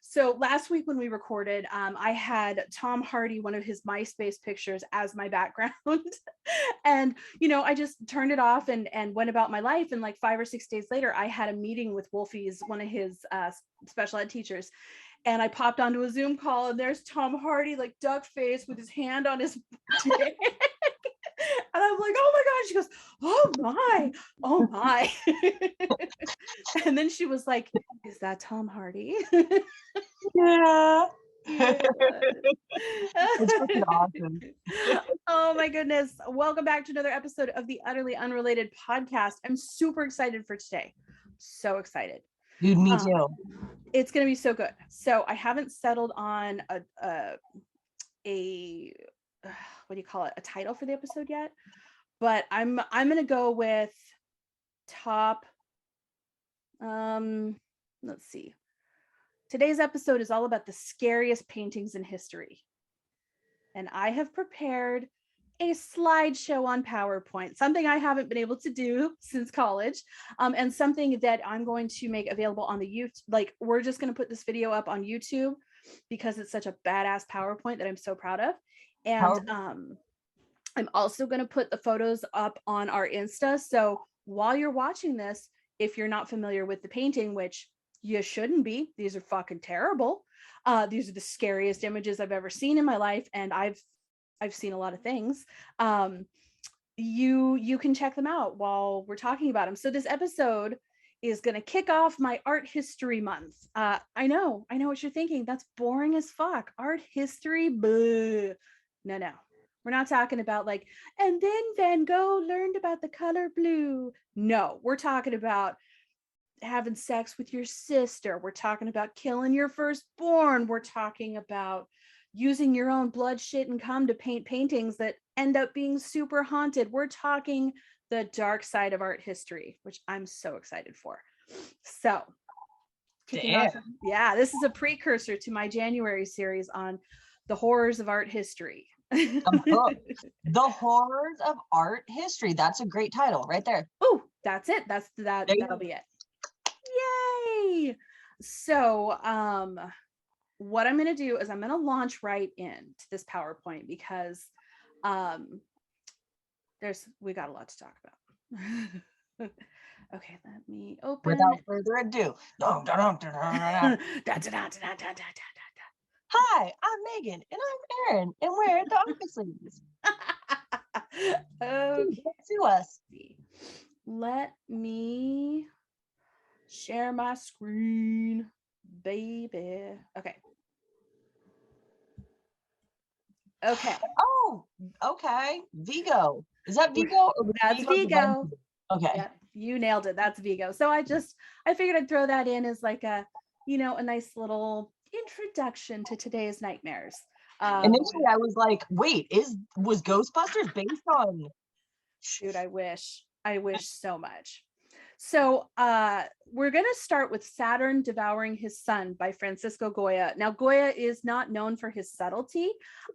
So last week when we recorded, I had Tom Hardy, one of his MySpace pictures, as my background. And, I just turned it off and went about my life. And like 5 or 6 days later, I had a meeting with Wolfie's, one of his special ed teachers. And I popped onto a Zoom call, and there's Tom Hardy, like duck face with his hand on his dick. And I'm like, oh my God. She goes, oh my. And then she was like, is that Tom Hardy? Yeah. Yeah. It's freaking awesome. Oh my goodness. Welcome back to another episode of the Utterly Unrelated podcast. I'm super excited for today. So excited. Dude, me too. It's going to be so good. So I haven't settled on a what do you call it? A title for the episode yet, but I'm going to go with top. Let's see. Today's episode is all about the scariest paintings in history. And I have prepared a slideshow on PowerPoint, something I haven't been able to do since college, and something that I'm going to make available on the YouTube. Like, we're just going to put this video up on YouTube because it's such a badass PowerPoint that I'm so proud of. And I'm also going to put the photos up on our Insta. So while you're watching this, if you're not familiar with the painting, which you shouldn't be, these are fucking terrible. These are the scariest images I've ever seen in my life, and I've seen a lot of things. You can check them out while we're talking about them. So this episode is going to kick off my art history month. I know what you're thinking. That's boring as fuck. Art history, bleh. No. We're not talking about like, and then Van Gogh learned about the color blue. No, we're talking about having sex with your sister. We're talking about killing your firstborn. We're talking about using your own blood, shit, and cum to paint paintings that end up being super haunted. We're talking the dark side of art history, which I'm so excited for. So, kicking off, this is a precursor to my January series on the horrors of art history. The horrors of art history. That's a great title right there. Oh, that's it. That'll be it. Yay! So, what I'm going to do is I'm going to launch right into this PowerPoint because we got a lot to talk about. Okay, let me open. Without further ado. Hi, I'm Megan, and I'm Aaron, and we're at the Office Ladies. Okay. To us. Let me share my screen, baby. Okay. Oh, okay. Vigo. Is that Vigo? That's Vigo. Okay. Yeah, you nailed it. That's Vigo. So I figured I'd throw that in as like a nice little introduction to today's nightmares. Initially, I was like, wait, was Ghostbusters based on? Shoot, I wish so much. So we're going to start with Saturn Devouring His Son by Francisco Goya. Now, Goya is not known for his subtlety.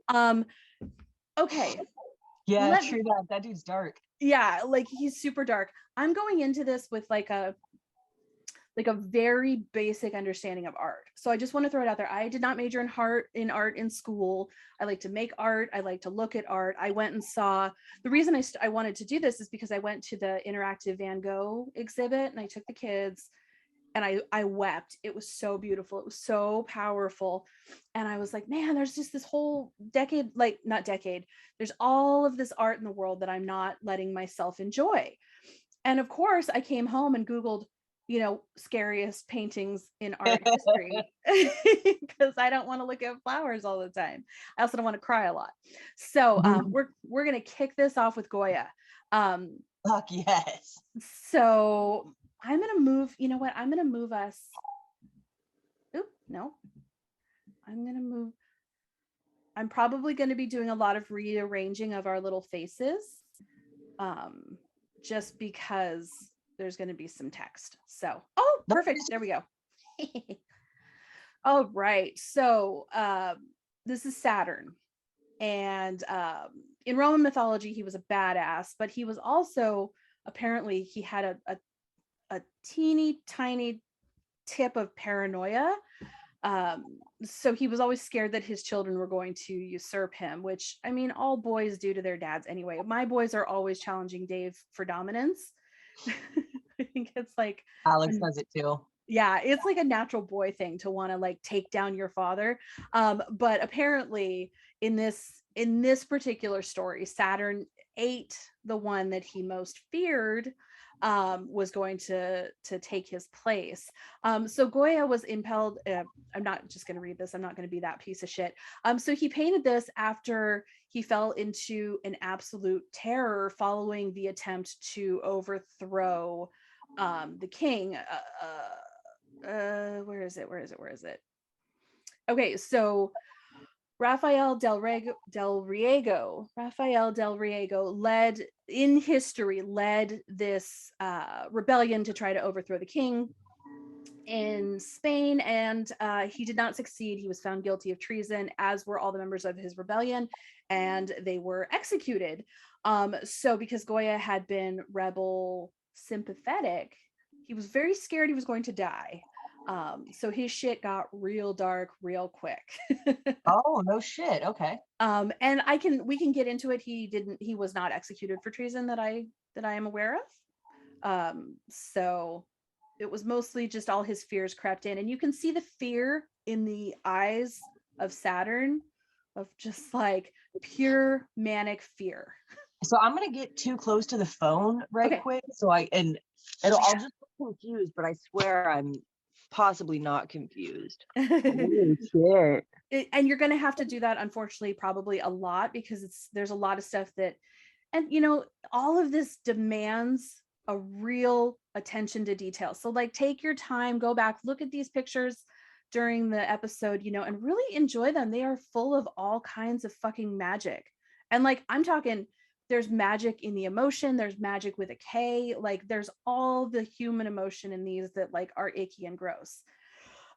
Okay. Yeah, true that. That dude's dark. Yeah, like he's super dark. I'm going into this with like a very basic understanding of art. So I just want to throw it out there. I did not major in art in school. I like to make art. I like to look at art. I went and saw, the reason I wanted to do this is because I went to the interactive Van Gogh exhibit and I took the kids and I wept. It was so beautiful. It was so powerful. And I was like, man, there's just this whole there's all of this art in the world that I'm not letting myself enjoy. And of course I came home and Googled, scariest paintings in art history because I don't want to look at flowers all the time. I also don't want to cry a lot. So we're going to kick this off with Goya. Fuck yes. So I'm going to move, I'm going to move us. Oop, no. I'm probably going to be doing a lot of rearranging of our little faces just because there's going to be some text. So, perfect. There we go. All right. So this is Saturn. And in Roman mythology, he was a badass, but he was also, apparently, he had a teeny tiny tip of paranoia. So he was always scared that his children were going to usurp him, which I mean, all boys do to their dads anyway. My boys are always challenging Dave for dominance. I think it's like, Alex does it too. yeah, it's like a natural boy thing to want to like take down your father. But apparently in this particular story, Saturn ate the one that he most feared, was going to take his place. So Goya was impelled. I'm not just going to read this. I'm not going to be that piece of shit. So he painted this after he fell into an absolute terror following the attempt to overthrow the king. Where is it? Okay, so Raphael del Riego led this rebellion to try to overthrow the king in Spain, and he did not succeed. He was found guilty of treason, as were all the members of his rebellion, and they were executed. So because Goya had been rebel sympathetic, he was very scared he was going to die. So his shit got real dark real quick. Oh, no shit. Okay. And we can get into it. He was not executed for treason that I am aware of. So it was mostly just all his fears crept in, and you can see the fear in the eyes of Saturn, of just like pure manic fear. So I'm gonna get too close to the phone right quick. So I'll just be confused, but I swear I'm possibly not confused. Holy shit. And you're gonna have to do that, unfortunately, probably a lot, because there's a lot of stuff that, and all of this demands a real attention to detail. So like, take your time, go back, look at these pictures during the episode, and really enjoy them. They are full of all kinds of fucking magic. And like, I'm talking, there's magic in the emotion, there's magic with a K, like there's all the human emotion in these that like are icky and gross.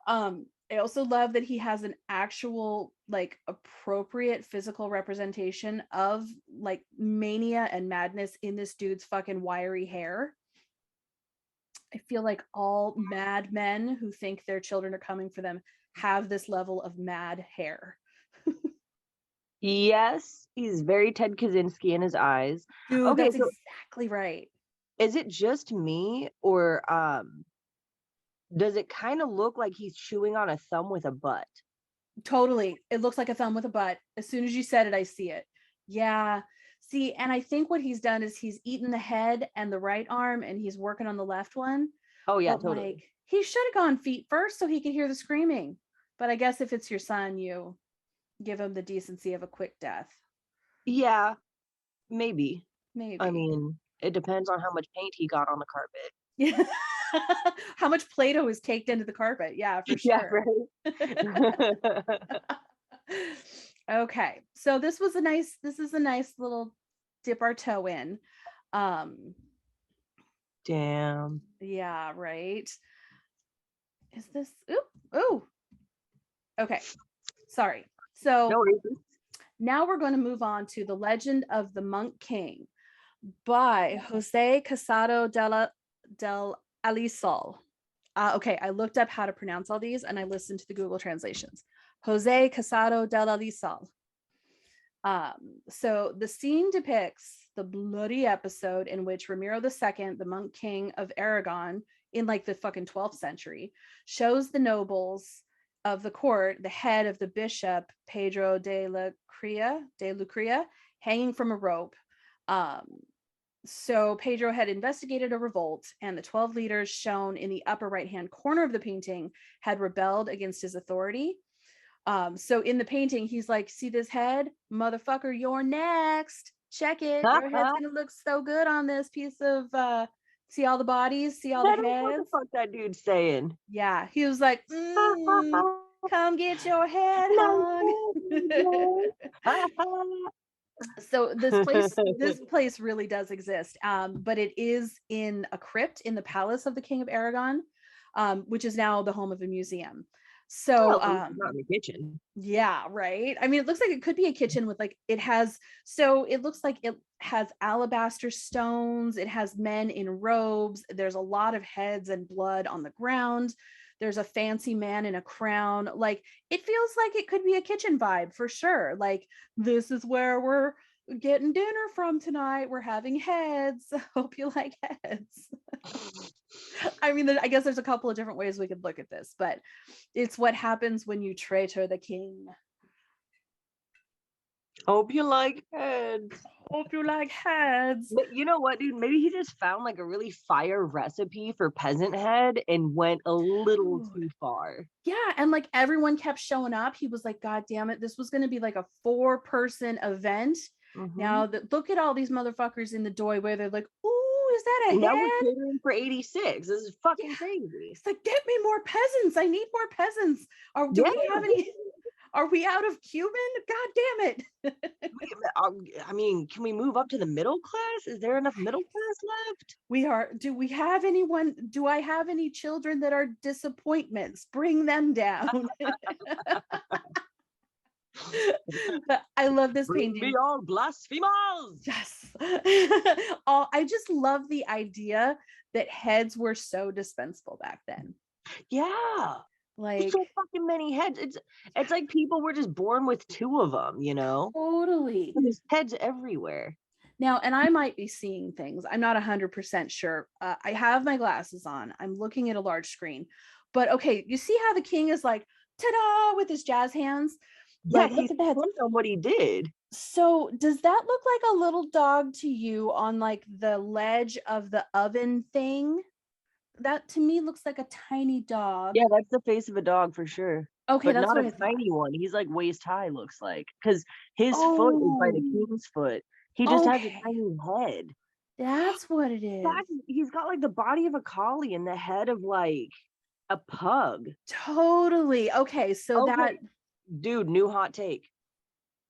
I also love that he has an actual like appropriate physical representation of like mania and madness in this dude's fucking wiry hair. I feel like all mad men who think their children are coming for them have this level of mad hair. Yes, he's very Ted Kaczynski in his eyes. Dude, okay, that's so exactly right. Is it just me, or does it kind of look like he's chewing on a thumb with a butt? Totally. It looks like a thumb with a butt. As soon as you said it, I see it. Yeah. See, and I think what he's done is he's eaten the head and the right arm, and he's working on the left one. Oh yeah, but totally. Like, he should have gone feet first so he could hear the screaming. But I guess if it's your son, you give him the decency of a quick death. Yeah, maybe. Maybe. I mean, it depends on how much paint he got on the carpet. Yeah. How much Play-Doh is caked into the carpet. Yeah, for sure. Yeah, right. Okay. So this is a nice little dip our toe in. Damn. Yeah, right. Is this ooh. Okay. Sorry. So no worries. Now we're going to move on to The Legend of the Monk King by Jose Casado del Alisal. Okay, I looked up how to pronounce all these and I listened to the Google translations. Jose Casado del Alisal. So the scene depicts the bloody episode in which Ramiro II, the monk king of Aragon in like the fucking 12th century, shows the nobles of the court the head of the bishop Pedro de Lucria hanging from a rope. So Pedro had investigated a revolt, and the 12 leaders shown in the upper right-hand corner of the painting had rebelled against his authority. So in the painting, he's like, see this head? Motherfucker, you're next. Check it. Your head's gonna look so good on this piece of see all the bodies, see all the heads. What the fuck that dude's saying? Yeah, he was like, come get your head hung. So this place really does exist, but it is in a crypt in the palace of the King of Aragon, which is now the home of a museum. So not in the kitchen. Yeah, right. I mean, it looks like it could be a kitchen with like, it looks like it has alabaster stones, it has men in robes, there's a lot of heads and blood on the ground, There's a fancy man in a crown. Like, it feels like it could be a kitchen vibe for sure. Like, this is where we're getting dinner from tonight. We're having heads. Hope you like heads. I mean, I guess there's a couple of different ways we could look at this, but it's what happens when you traitor the king. Hope you like heads. Hope you like heads. You know what, dude? Maybe he just found like a really fire recipe for peasant head and went a little too far. Yeah, and like everyone kept showing up. He was like, God damn it, this was going to be like a 4-person event. Now look at all these motherfuckers in the doorway. They're like, ooh, is that a now head? we're catering for 86. This is fucking crazy. It's like, get me more peasants. I need more peasants. Do we have any? Are we out of Cuban? God damn it. I mean, can we move up to the middle class? Is there enough middle class left? Do we have anyone? Do I have any children that are disappointments? Bring them down. I love this painting. Be all blasphemers. Yes. I just love the idea that heads were so dispensable back then. Yeah. Like, so fucking many heads. It's like people were just born with 2 of them, you know? Totally. There's heads everywhere. Now, and I might be seeing things. I'm not 100% sure. I have my glasses on. I'm looking at a large screen. But okay, you see how the king is like, ta-da, with his jazz hands? Yeah, like, he's on what he did. So does that look like a little dog to you on like the ledge of the oven thing? That to me looks like a tiny dog. Yeah, that's the face of a dog for sure. Okay, but that's not what a I thought. tiny one. He's like waist high, looks like, because his foot is by the king's foot. He just has a tiny head. That's what it is. He's got like the body of a collie and the head of like a pug. Totally. Okay, so that dude, new hot take.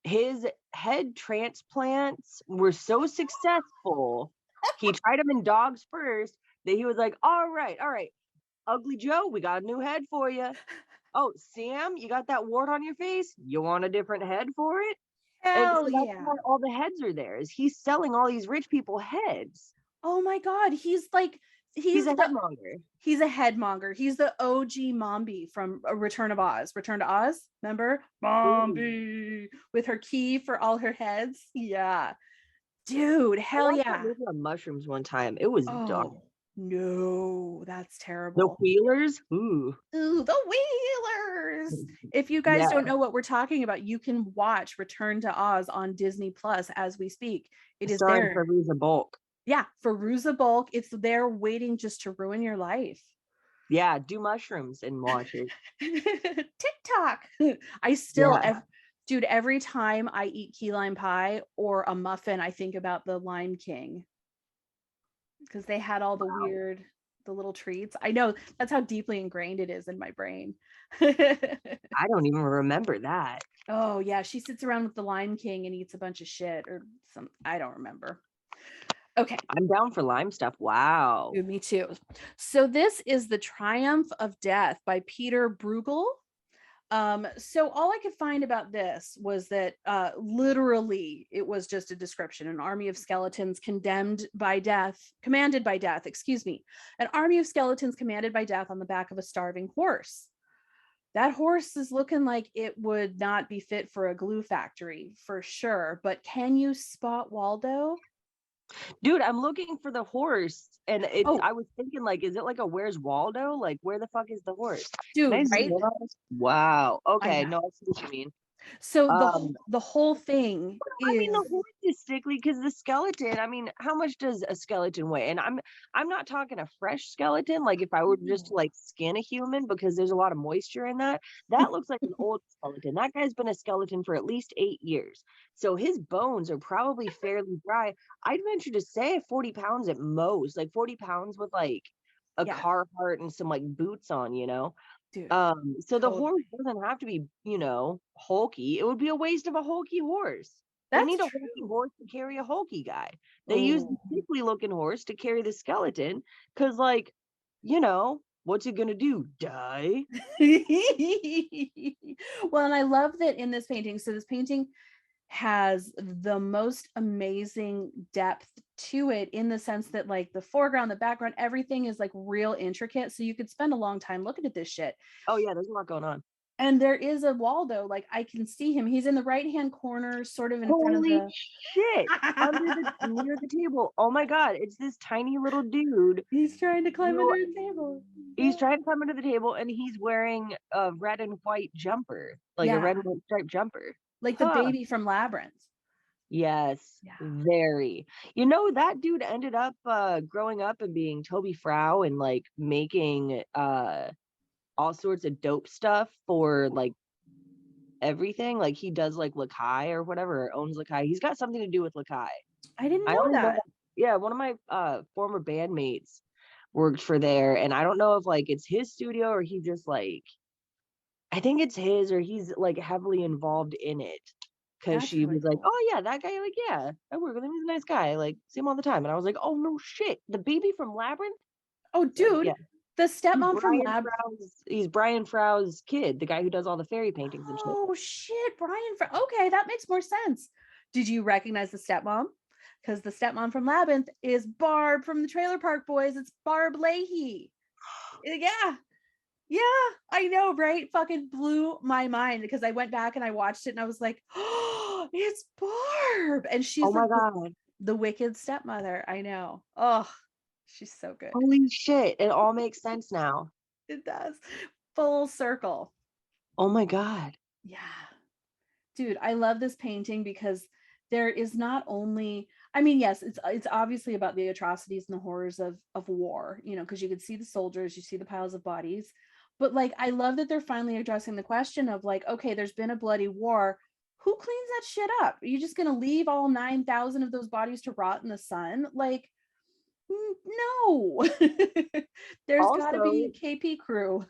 His head transplants were so successful. He tried them in dogs first that he was like, all right, Ugly Joe, we got a new head for you. Oh, Sam, you got that wart on your face? You want a different head for it? Hell and so that's why all the heads are there. Is he's selling all these rich people heads. Oh my God, he's a headmonger. He's a headmonger. He's the OG Mombi from Return of Oz. Return to Oz, remember? Mombi with her key for all her heads. Yeah. Dude, hell yeah. I on mushrooms one time. It was dark. No, that's terrible. The Wheelers? Ooh, the Wheelers. If you guys don't know what we're talking about, you can watch Return to Oz on Disney Plus as we speak. It is there. For Ruza Bulk. Yeah, for Ruza Bulk. It's there waiting just to ruin your life. Yeah, do mushrooms and watch it. TikTok. I still, dude, every time I eat key lime pie or a muffin, I think about the Lime King. Because they had all the the little treats. I know that's how deeply ingrained it is in my brain. I don't even remember that. Oh yeah, she sits around with the Lime King and eats a bunch of shit or some. I don't remember. Okay, I'm down for lime stuff. Wow. Dude, me too. So this is The Triumph of Death by Peter Bruegel. So all I could find about this was that literally it was just a description. An army of skeletons commanded by death, an army of skeletons commanded by death on the back of a starving horse. That horse is looking like it would not be fit for a glue factory for sure. But can you spot Waldo? Dude, I'm looking for the horse, and I was thinking, like, is it like a Where's Waldo? Like, where the fuck is the horse? Dude, right? Wow. Okay, no, I see what you mean. So the whole thing is, I mean, the horse is stickly because the skeleton, I mean, how much does a skeleton weigh? And I'm not talking a fresh skeleton, like if I were just to like skin a human, because there's a lot of moisture in that looks like an old skeleton. That guy's been a skeleton for at least 8 years, so his bones are probably fairly dry. I'd venture to say 40 pounds at most, like 40 pounds with like a Carhartt and some like boots on, you know. Dude, so the horse doesn't have to be, you know, hulky. It would be a waste of a hulky horse. They need a hulky horse to carry a hulky guy. They use the sickly looking horse to carry the skeleton because, like, you know, what's it gonna do? Die? Well, and I love that in this painting. So this painting has the most amazing depth to it, in the sense that like the foreground, the background, everything is like real intricate. So you could spend a long time looking at this shit. Oh yeah, there's a lot going on. And there is a Waldo, like I can see him. He's in the right hand corner, sort of in front of Holy the shit! Near the table. Oh my god, it's this tiny little dude. He's trying to climb who- under the table. He's trying to come under the table, and he's wearing a red and white jumper, like a red and white striped jumper. Like the baby from Labyrinth. Yes, Yeah. very. You know, that dude ended up growing up and being Toby Frau and like making all sorts of dope stuff for like everything. Like he does like Lakai or whatever, or owns Lakai. He's got something to do with Lakai. I didn't know only that. Yeah, one of my former bandmates worked for there, and I don't know if like it's his studio or he just like, I think it's his, or he's like heavily involved in it. Because That's she really was like, cool. oh yeah, that guy, like, yeah, I work with him, he's a nice guy, like see him all the time. And I was like, oh no shit, the baby from Labyrinth. Oh dude, Yeah. the stepmom from He's Brian Frau's kid, the guy who does all the fairy paintings and shit. Oh shit, Brian Frau. Okay, that makes more sense. Did you recognize the stepmom? Because the stepmom from Labyrinth is Barb from the Trailer Park Boys. It's Barb Leahy. Yeah. Yeah, I know, right? Fucking blew my mind, because I went back and I watched it and I was like, oh, it's Barb. And she's Oh my like god, the wicked stepmother. I know. Oh, she's so good. holy shit, it all makes sense now. It does. Full circle. Oh my god. Yeah. Dude, I love this painting because there is not only, I mean, yes, it's obviously about the atrocities and the horrors of war, you know, because you can see the soldiers, you see the piles of bodies. But like, I love that they're finally addressing the question of like, okay, there's been a bloody war. Who cleans that shit up? Are you just going to leave all 9,000 of those bodies to rot in the sun? Like, no. There's got to be a KP crew.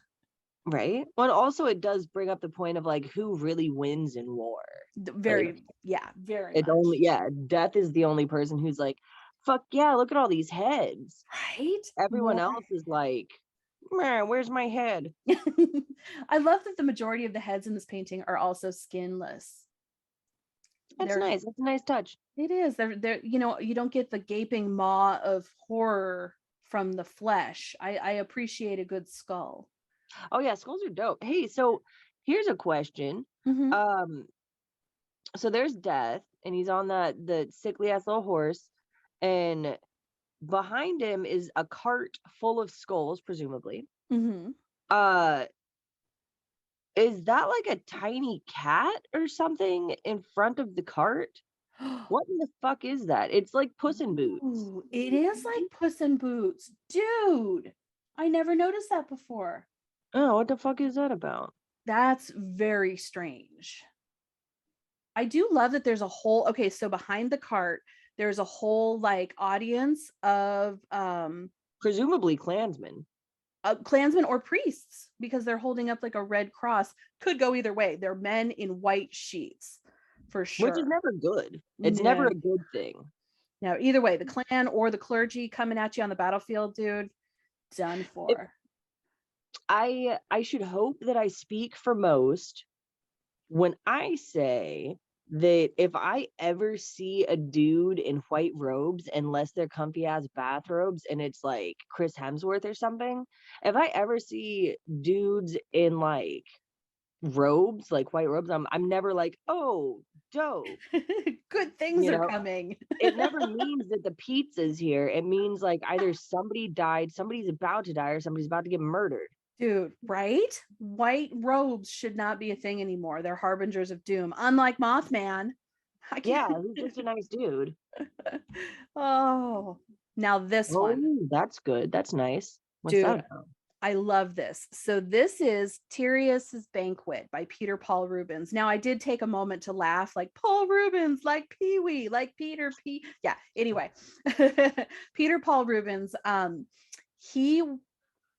Right. Well, also it does bring up the point of like who really wins in war. Very, like, yeah, very it much. only, yeah, death is the only person who's like, fuck yeah, look at all these heads. Right? Everyone else is like, man, where's my head? I love that the majority of the heads in this painting are also skinless. That's nice. That's a nice touch. It is. They're, you know, you don't get the gaping maw of horror from the flesh. I appreciate a good skull. Oh yeah, skulls are dope. Hey, so here's a question. Mm-hmm. So there's Death, and he's on the sickly ass little horse, and behind him is a cart full of skulls, presumably. Mm-hmm. Is that like a tiny cat or something in front of the cart? What in the fuck is that? It's like Puss in Boots. Ooh, it is like Puss in Boots. Dude, I never noticed that before. Oh, what the fuck is that about? That's very strange. I do love that there's a whole, okay, so behind the cart, there's a whole like audience of presumably Klansmen. Klansmen or priests, because they're holding up like a red cross. Could go either way. They're men in white sheets for sure. Which is never good. It's never a good thing. No, either way, the clan or the clergy coming at you on the battlefield, dude, done for. I should hope that I speak for most when I say that if I ever see a dude in white robes, unless they're comfy ass bathrobes and it's like Chris Hemsworth or something, if I ever see dudes in like robes, like white robes, I'm never like, oh, dope. Good things are coming. It never means that the pizza's here. It means like either somebody died, somebody's about to die, or somebody's about to get murdered. Dude, right? White robes should not be a thing anymore. They're harbingers of doom. Unlike Mothman. Yeah, he's just a nice dude. Oh, now this one. That's good. That's nice. What's dude, that about? I love this. So this is Tituss Banquet by Peter Paul Rubens. Now I did take a moment to laugh, like Paul Rubens, like Pee-wee, like Peter P. Yeah, anyway. Peter Paul Rubens,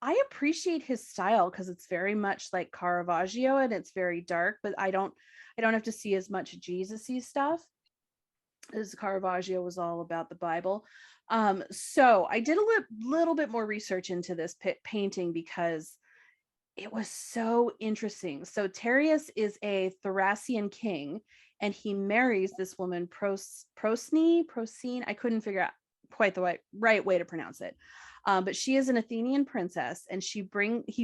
I appreciate his style because it's very much like Caravaggio and it's very dark, but I don't have to see as much Jesus-y stuff as Caravaggio was all about the Bible. So I did a little bit more research into this painting because it was so interesting. So Tituss is a Thracian king, and he marries this woman, Procne. I couldn't figure out quite the right way to pronounce it. But she is an Athenian princess, and he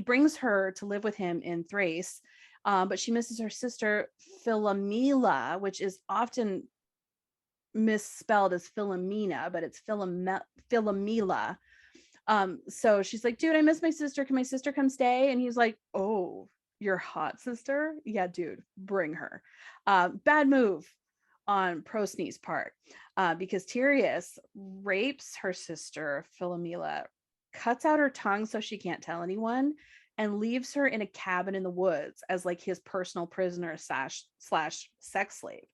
brings her to live with him in Thrace. But she misses her sister Philomela, which is often misspelled as Philomena, but it's Philomela. So she's like, dude, I miss my sister. Can my sister come stay? And he's like, oh, your hot sister? Yeah, dude, bring her. Bad move on Procne's part, because Tituss rapes her sister Philomela, cuts out her tongue so she can't tell anyone, and leaves her in a cabin in the woods as like his personal prisoner slash sex slave.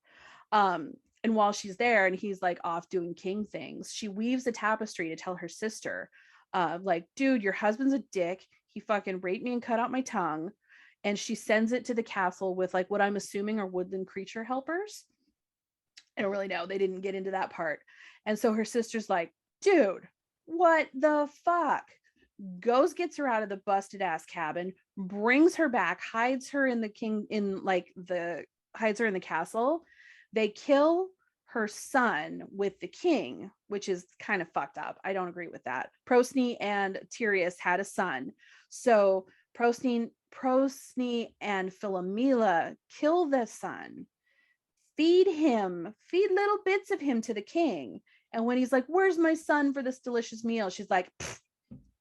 And while she's there and he's like off doing king things, she weaves a tapestry to tell her sister, like, dude, your husband's a dick. He fucking raped me and cut out my tongue. And she sends it to the castle with like what I'm assuming are woodland creature helpers. I don't really know. They didn't get into that part. And so her sister's like, dude, what the fuck? Goes, gets her out of the busted ass cabin, brings her back, hides her in the castle. They kill her son with the king, which is kind of fucked up. I don't agree with that. Procne and Tituss had a son. So Procne and Philomela kill the son, feed little bits of him to the king. And when he's like, where's my son for this delicious meal? She's like,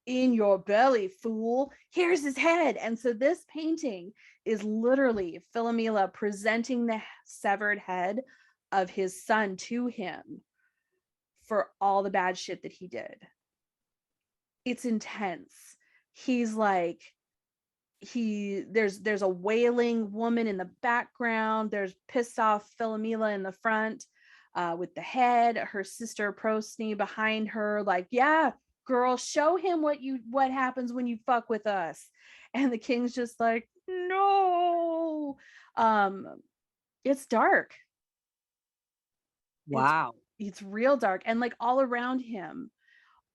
in your belly, fool. Here's his head. And so this painting is literally Philomela presenting the severed head of his son to him for all the bad shit that he did. It's intense. He's like, there's a wailing woman in the background. There's pissed off Philomela in the front, with the head, her sister Procne behind her, like, yeah, girl, show him what happens when you fuck with us. And the king's just like, no. It's dark. Wow. It's real dark. And like all around him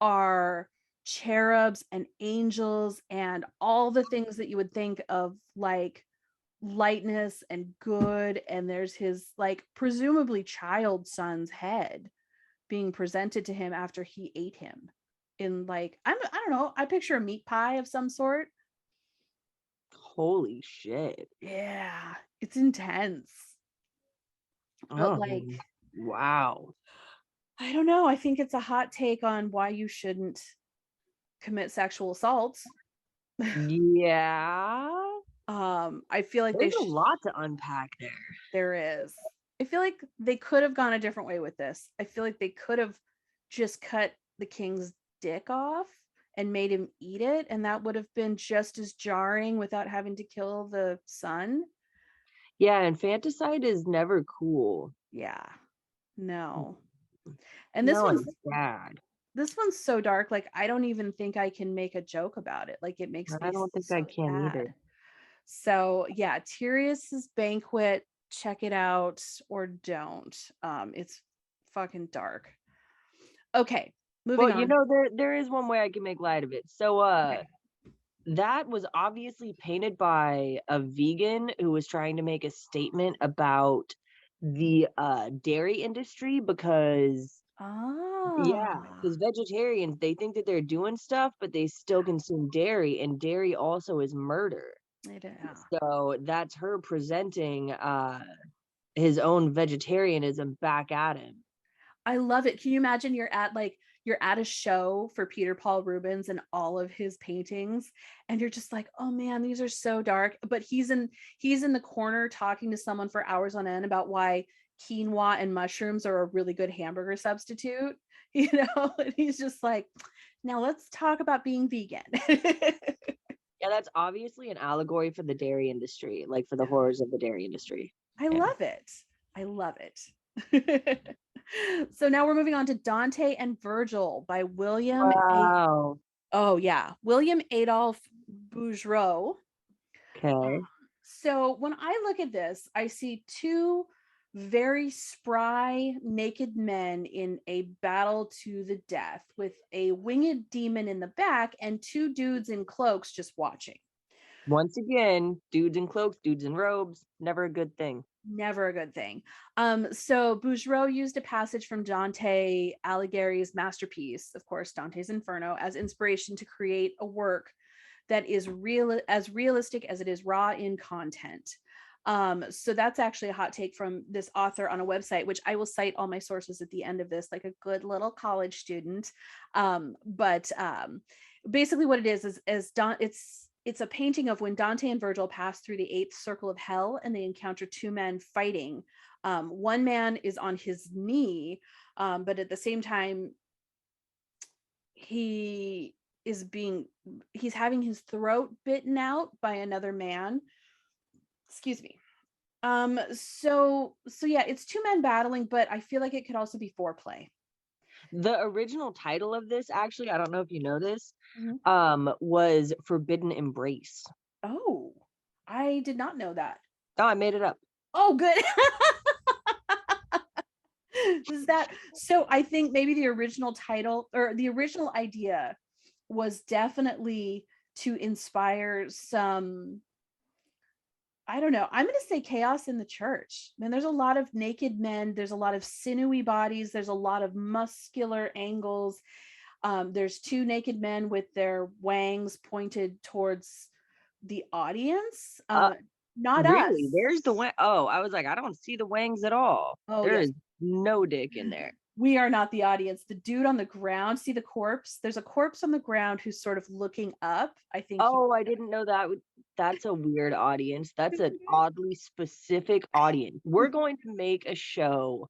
are cherubs and angels and all the things that you would think of like lightness and good. And there's his like presumably child son's head being presented to him after he ate him in like, I don't know, I picture a meat pie of some sort. Holy shit. Yeah, it's intense. But like, wow. I don't know, I think it's a hot take on why you shouldn't commit sexual assaults. Yeah. I feel like there's a lot to unpack there. There is. I feel like they could have gone a different way with this. I feel like they could have just cut the king's dick off and made him eat it, and that would have been just as jarring without having to kill the son. Yeah, infanticide is never cool. Yeah. No. And this one's bad. This one's so dark, like I don't even think I can make a joke about it. Like it makes me I don't think so I can sad. either. So yeah, Tituss Banquet, check it out or don't. It's fucking dark. Okay, moving on. You know, there is one way I can make light of it. So okay. That was obviously painted by a vegan who was trying to make a statement about the dairy industry because because vegetarians, they think that they're doing stuff, but they still consume dairy, and dairy also is murder. So that's her presenting his own vegetarianism back at him. I love it. Can you imagine you're at a show for Peter Paul Rubens and all of his paintings, and you're just like, oh man, these are so dark. But he's in the corner talking to someone for hours on end about why quinoa and mushrooms are a really good hamburger substitute, you know. And he's just like, now let's talk about being vegan. Yeah, that's obviously an allegory for the dairy industry, like for the horrors of the dairy industry. I love it. I love it. So now we're moving on to Dante and Virgil by William. Wow. William Adolphe Bouguereau. Okay. So when I look at this, I see two very spry naked men in a battle to the death with a winged demon in the back and two dudes in cloaks just watching. Once again, dudes in cloaks, dudes in robes, never a good thing. Never a good thing. So Bouguereau used a passage from Dante Alighieri's masterpiece, of course, Dante's Inferno, as inspiration to create a work that is as realistic as it is raw in content. So that's actually a hot take from this author on a website, which I will cite all my sources at the end of this, like a good little college student. But basically what it is it's a painting of when Dante and Virgil pass through the eighth circle of hell and they encounter two men fighting. One man is on his knee, but at the same time, he's having his throat bitten out by another man. Excuse me. So yeah, it's two men battling, but I feel like it could also be foreplay. The original title of this, actually, I don't know if you know this, Mm-hmm. was Forbidden Embrace. Oh, I did not know that. Oh, I made it up. Oh, good. Is that so? I think maybe the original title or the original idea was definitely to inspire some, I don't know, I'm going to say chaos in the church. Man, there's a lot of naked men, there's a lot of sinewy bodies, there's a lot of muscular angles. There's two naked men with their wangs pointed towards the audience. Not Really? us. There's the wang. Oh, I was like, I don't see the wangs at all. Oh, There yes. is no dick in there. We are not the audience. The dude on the ground, see the corpse? There's a corpse on the ground who's sort of looking up. I think. Oh, I didn't know that. That's a weird audience. That's an oddly specific audience. We're going to make a show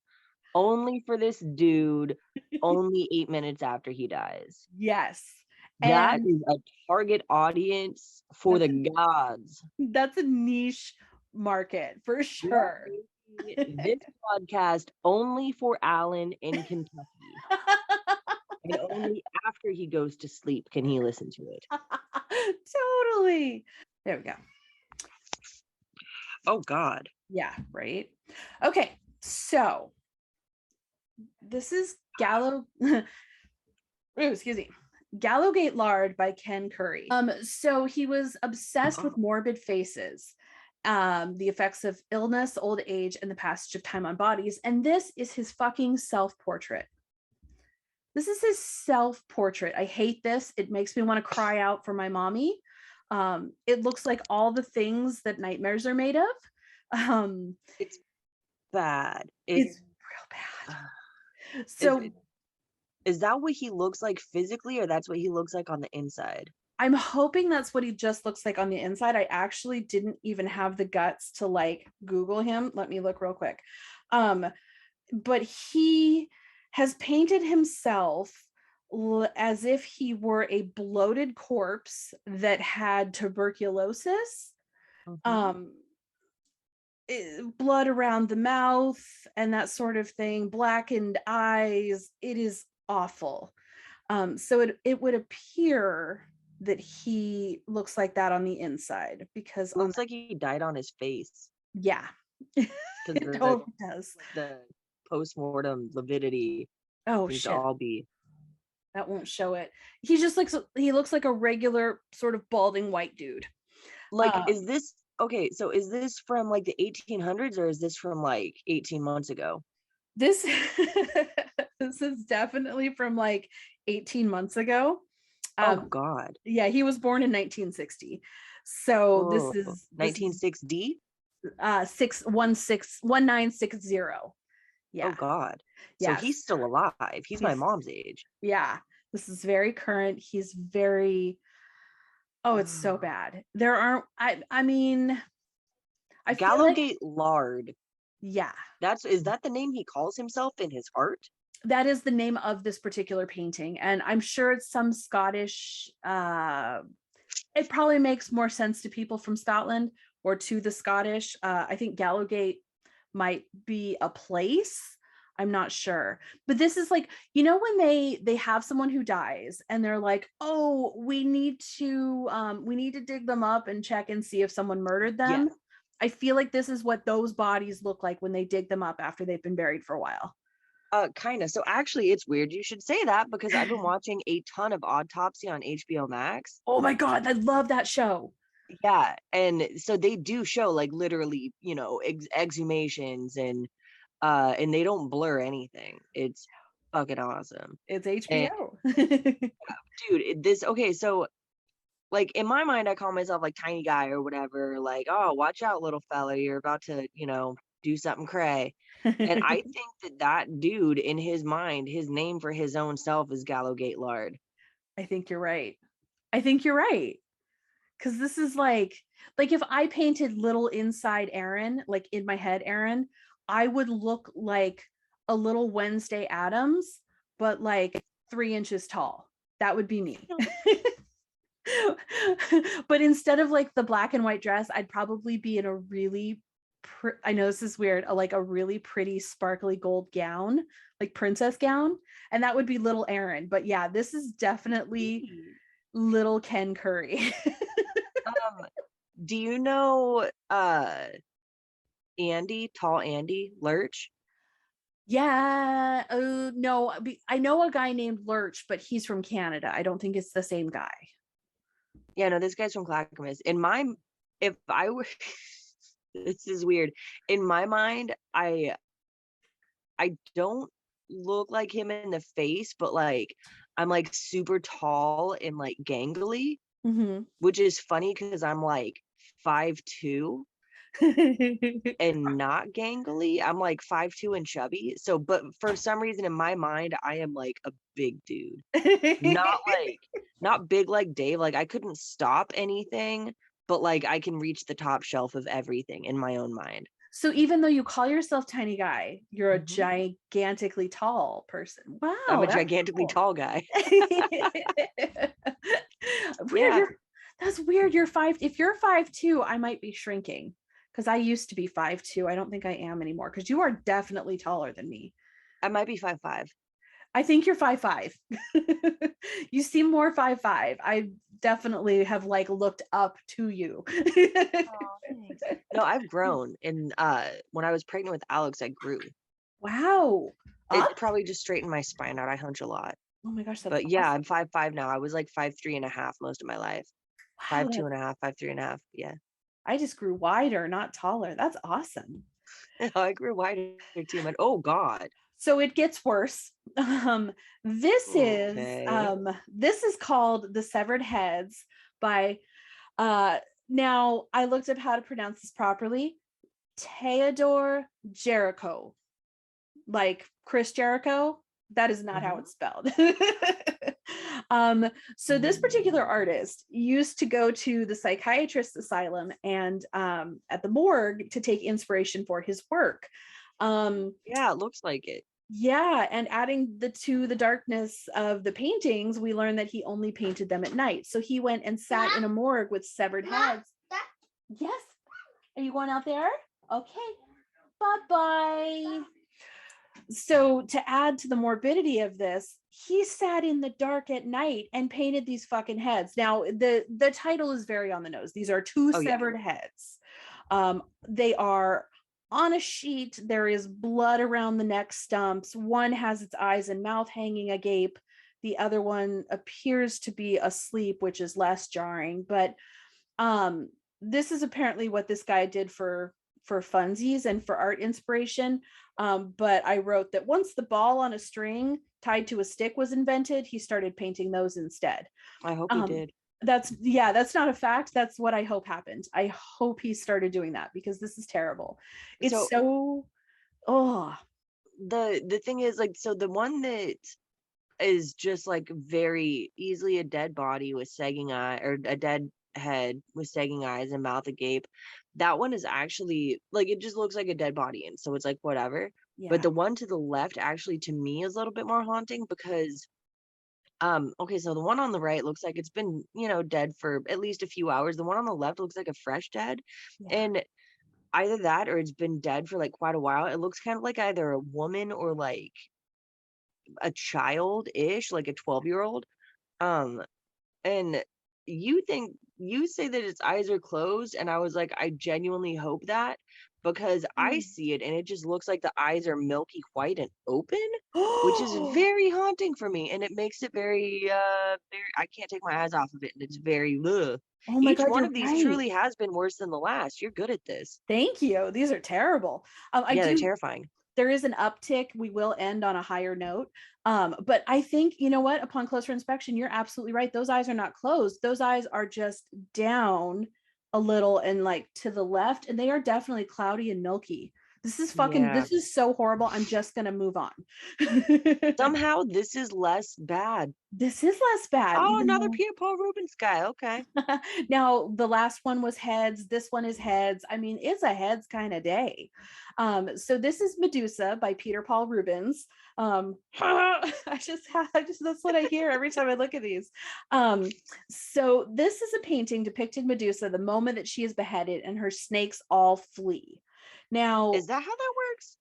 only for this dude, only 8 minutes after he dies. Yes. That And is a target audience for the gods. that's a niche market for sure. This podcast only for Alan in Kentucky. And only after he goes to sleep can he listen to it. Totally. There we go. Oh God. Yeah, right. Okay, so this is excuse me. Gallogate Lard by Ken Curry. So he was obsessed with morbid faces, the effects of illness, old age, and the passage of time on bodies. And this is his fucking self-portrait. This is his self-portrait. I hate this. It makes me want to cry out for my mommy. It looks like all the things that nightmares are made of. It's bad. It's real bad. So is that what he looks like physically, or that's what he looks like on the inside? I'm hoping that's what he just looks like on the inside. I actually didn't even have the guts to like Google him. Let me look real quick. But he has painted himself as if he were a bloated corpse that had tuberculosis, blood around the mouth and that sort of thing, blackened eyes. It is awful. So it would appear that he looks like that on the inside, because it looks like he died on his face. Yeah. It totally does. The post-mortem lividity. Oh shit. All be. That won't show it. He looks like a regular sort of balding white dude. Like, is this okay? So is this from like the 1800s, or is this from like 18 months ago? This is definitely from like 18 months ago. Oh God. Yeah, he was born in 1960. So this is 1960. 1960. Yeah. Oh God. Yeah. So he's still alive. He's my mom's age. Yeah. This is very current. He's very, it's so bad. There aren't, I mean, I Gallogate Lard. Yeah. Is that the name he calls himself in his art? That is the name of this particular painting. And I'm sure it's some Scottish, it probably makes more sense to people from Scotland or to the Scottish. I think Gallogate might be a place. I'm not sure. But this is like, you know, when they have someone who dies and they're like, oh, we need to dig them up and check and see if someone murdered them. Yeah. I feel like this is what those bodies look like when they dig them up after they've been buried for a while. Kind of. So actually, it's weird you should say that, because I've been watching a ton of Autopsy on HBO Max. Oh my God, I love that show. Yeah, and so they do show like literally, exhumations and they don't blur anything. It's fucking awesome. It's And HBO. dude, okay, so like in my mind I call myself like tiny guy or whatever, like, oh, watch out little fella, you're about to, do something cray. And I think that dude in his mind, his name for his own self is Gallogate Lard. I think you're right. I think you're right. Because this is like if I painted little inside Aaron, like in my head, Aaron, I would look like a little Wednesday Addams, but like 3 inches tall. That would be me. But instead of like the black and white dress, I'd probably be in a really I know this is weird, like a really pretty sparkly gold gown, like princess gown, and that would be little Aaron. But yeah, this is definitely little Ken Curry. Do you know Andy, tall Andy Lurch? Yeah. No, I know a guy named Lurch, but he's from Canada. I don't think it's the same guy. Yeah, no, this guy's from Clackamas. If I were, this is weird. In my mind, I don't look like him in the face, but like I'm like super tall and like gangly, which is funny because I'm like 5'2" and not gangly. I'm like 5'2" and chubby. So, but for some reason in my mind, I am like a big dude. Not big like Dave. Like I couldn't stop anything, but like I can reach the top shelf of everything in my own mind. So even though you call yourself tiny guy, you're a gigantically tall person. Wow. I'm a gigantically tall guy. Weird. Yeah. That's weird. If you're 5'2", I might be shrinking because I used to be 5'2". I don't think I am anymore because you are definitely taller than me. I might be 5'5". I think you're 5'5". You seem more 5'5". I definitely have like looked up to you. No, I've grown. And when I was pregnant with Alex, I grew. Wow. It probably just straightened my spine out. I hunch a lot. Oh my gosh, that's but awesome. Yeah, I'm 5'5" now. I was like 5'3.5" most of my life. Wow, 5'2.5", 5'3.5". Yeah. I just grew wider, not taller. That's awesome. I grew wider too, man. Oh God. So it gets worse. This is called The Severed Heads by now I looked up how to pronounce this properly. Theodore Jericho. Like Chris Jericho. That is not how it's spelled. So this particular artist used to go to the psychiatrist asylum and at the morgue to take inspiration for his work. Yeah, it looks like it. Yeah, and adding the darkness of the paintings, we learned that he only painted them at night. So he went and sat in a morgue with severed heads. Yes. Are you going out there? Okay. Bye-bye. So to add to the morbidity of this, he sat in the dark at night and painted these fucking heads. Now, the title is very on the nose. These are two severed heads. They are on a sheet. There is blood around the neck stumps. One has its eyes and mouth hanging agape. The other one appears to be asleep, which is less jarring. But this is apparently what this guy did for funsies and for art inspiration. But I wrote that once the ball on a string tied to a stick was invented, he started painting those instead. I hope he did. That's not a fact. That's what I hope happened. I hope he started doing that because this is terrible. It's the thing is, like, so the one that is just like very easily a dead body with sagging eye, or a dead head with sagging eyes and mouth agape, that one is actually like, it just looks like a dead body, and so it's like whatever. But the one to the left actually to me is a little bit more haunting because okay, so the one on the right looks like it's been, dead for at least a few hours. The one on the left looks like a fresh dead. And either that or it's been dead for like quite a while. It looks kind of like either a woman or like a child-ish, like a 12-year-old. And you say that its eyes are closed, and I was like, I genuinely hope that, because I Mm. see it and it just looks like the eyes are milky white and open, which is very haunting for me, and it makes it very very, I can't take my eyes off of it, and it's very ugh. Oh my Each God, one you're of these right. truly has been worse than the last. You're good at this. Thank you. These are terrible. I Yeah, they're do. terrifying. There is an uptick. We will end on a higher note. But I think, you know what? Upon closer inspection, you're absolutely right. Those eyes are not closed. Those eyes are just down a little and like to the left, and they are definitely cloudy and milky. Yeah. This is so horrible. I'm just going to move on. Somehow this is less bad. This is less bad, Oh, even another though Peter Paul Rubens guy. Okay. now the last one was heads, this one is heads. I mean, it's a heads kind of day. So this is Medusa by Peter Paul Rubens. I just that's what I hear every time I look at these. So this is a painting depicting Medusa the moment that she is beheaded and her snakes all flee. Now, Is that how that works?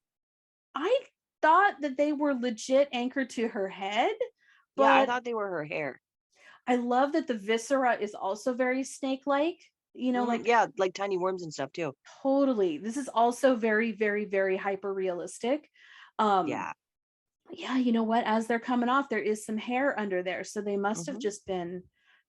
I thought that they were legit anchored to her head, Yeah, I but thought they were her hair. I love that the viscera is also very snake-like, like Yeah, like tiny worms and stuff too. totally. This is also very, very, very hyper realistic. Yeah. Yeah, you know what? As they're coming off, there is some hair under there. So they must have Mhm. just been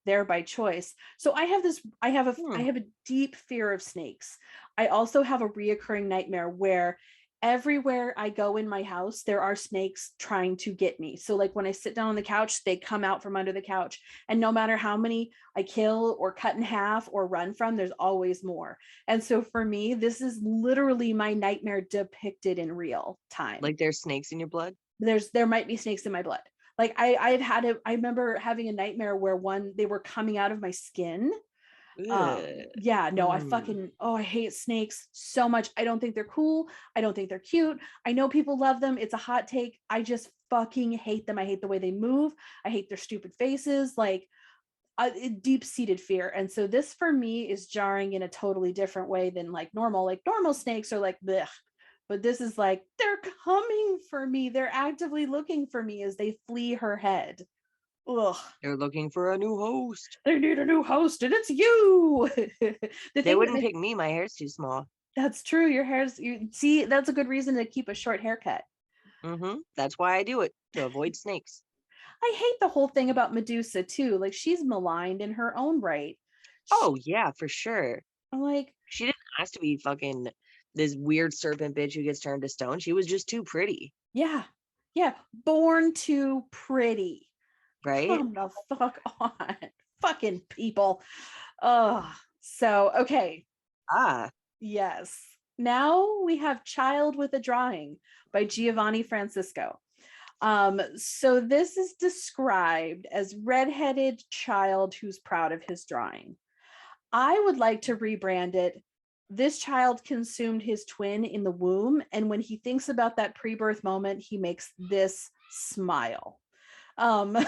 there by choice. So I have this, I have a deep fear of snakes. I also have a reoccurring nightmare where everywhere I go in my house, there are snakes trying to get me. So like when I sit down on the couch, they come out from under the couch. And no matter how many I kill or cut in half or run from, there's always more. And so for me, this is literally my nightmare depicted in real time. Like there's snakes in your blood? There might be snakes in my blood. Like I remember having a nightmare where they were coming out of my skin. Ugh. Yeah, no, Mm. I hate snakes so much. I don't think they're cool. I don't think they're cute. I know people love them. It's a hot take. I just fucking hate them. I hate the way they move. I hate their stupid faces. Like deep-seated fear. And so this for me is jarring in a totally different way than like normal. Like normal snakes are like blech. But this is like, they're coming for me. They're actively looking for me as they flee her head. Ugh. They're looking for a new host. They need a new host, and it's you. They wouldn't pick me. My hair's too small. That's true. Your hair's, you see, that's a good reason to keep a short haircut. That's why I do it, to avoid snakes. I hate the whole thing about Medusa too. Like she's maligned in her own right. Oh yeah, for sure. I'm like, She didn't ask to be fucking this weird serpent bitch who gets turned to stone. She was just too pretty, yeah, yeah, born too pretty. right? Come the fuck on, fucking people. Oh, so okay. Ah, Yes. Now we have Child with a Drawing by Giovanni Francisco. So this is described as redheaded child who's proud of his drawing. I would like to rebrand it. This child consumed his twin in the womb, and when he thinks about that pre-birth moment, he makes this smile. Um,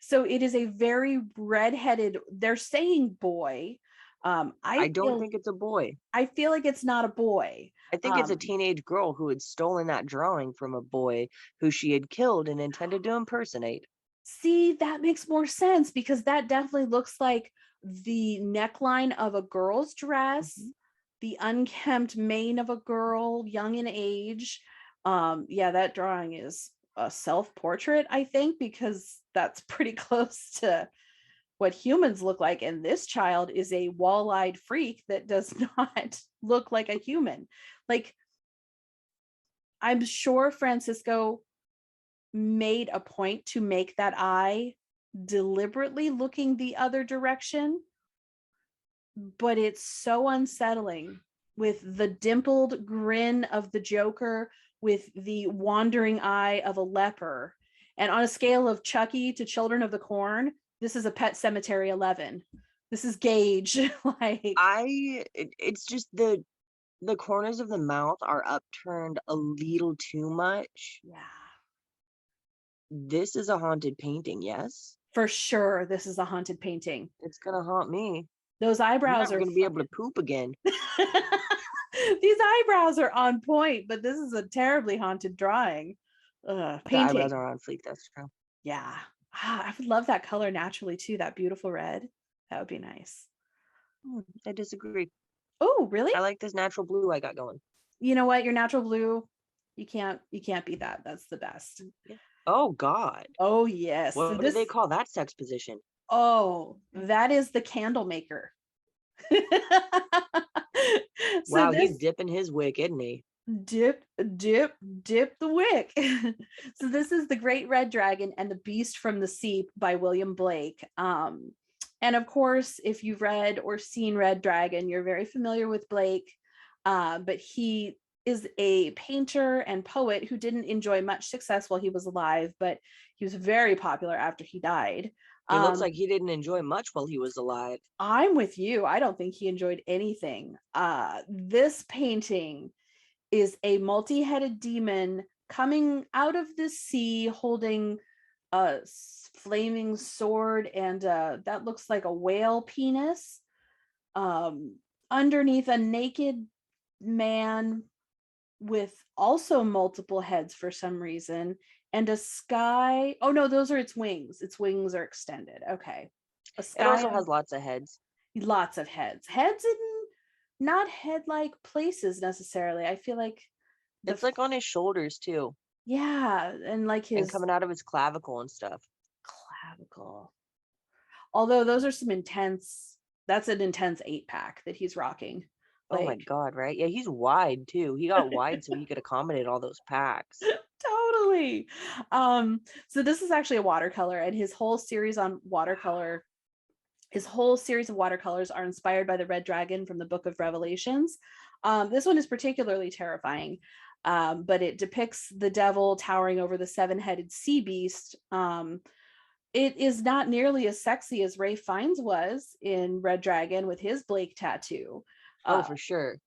so it is a very redheaded, they're saying boy. I don't think it's a boy. I feel like it's not a boy. I think it's a teenage girl who had stolen that drawing from a boy who she had killed and intended to impersonate. See, that makes more sense because that definitely looks like the neckline of a girl's dress, Mhm. the unkempt mane of a girl, young in age. Yeah, that drawing is a self-portrait, I think, because that's pretty close to what humans look like. And this child is a wall-eyed freak that does not look like a human. Like, I'm sure Francisco made a point to make that eye deliberately looking the other direction, but it's so unsettling with the dimpled grin of the Joker, with the wandering eye of a leper. And on a scale of Chucky to Children of the Corn, this is a Pet Cemetery 11. This is Gage. Like, It's just the corners of the mouth are upturned a little too much. yeah, This is a haunted painting, yes? for sure. This is a haunted painting. It's gonna haunt me. Those I'm eyebrows never are gonna be able to poop again. These eyebrows are on point, but this is a terribly haunted drawing. The eyebrows Painting. are on fleek, that's true. Yeah. I would love that color naturally too, that beautiful red. That would be nice. I disagree. Oh, really? I like this natural blue I got going. You know what? Your natural blue, you can't beat that. That's the best. Yeah. Oh God. Oh yes. So What do they call that sex position? Oh, that is the candle maker. Wow, he's dipping his wick, isn't he? Dip the wick. So this is The Great Red Dragon and the Beast from the Sea by William Blake. And of course, if you've read or seen Red Dragon, you're very familiar with Blake. But he is a painter and poet who didn't enjoy much success while he was alive, but he was very popular after he died. It looks like he didn't enjoy much while he was alive. I'm with you. I don't think he enjoyed anything. This painting is a multi-headed demon coming out of the sea holding a flaming sword, and that looks like a whale penis underneath a naked man with also multiple heads for some reason, and a sky. Oh no, those are its wings. Its wings are extended. Okay. A sky. It also has lots of heads. Lots of heads. Heads in not head-like places necessarily. I feel like it's like on his shoulders too. Yeah, and like his and coming out of his clavicle and stuff. Clavicle. Although those are some intense. That's an intense 8-pack that he's rocking. Like, oh my God, right? Yeah, he's wide too. He got wide so he could accommodate all those packs. Totally. So this is actually a watercolor, and his whole series of watercolors are inspired by the red dragon from the Book of Revelations. This one is particularly terrifying, but it depicts the devil towering over the 7-headed sea beast. It is not nearly as sexy as Ralph Fiennes was in Red Dragon with his Blake tattoo. Oh, for sure.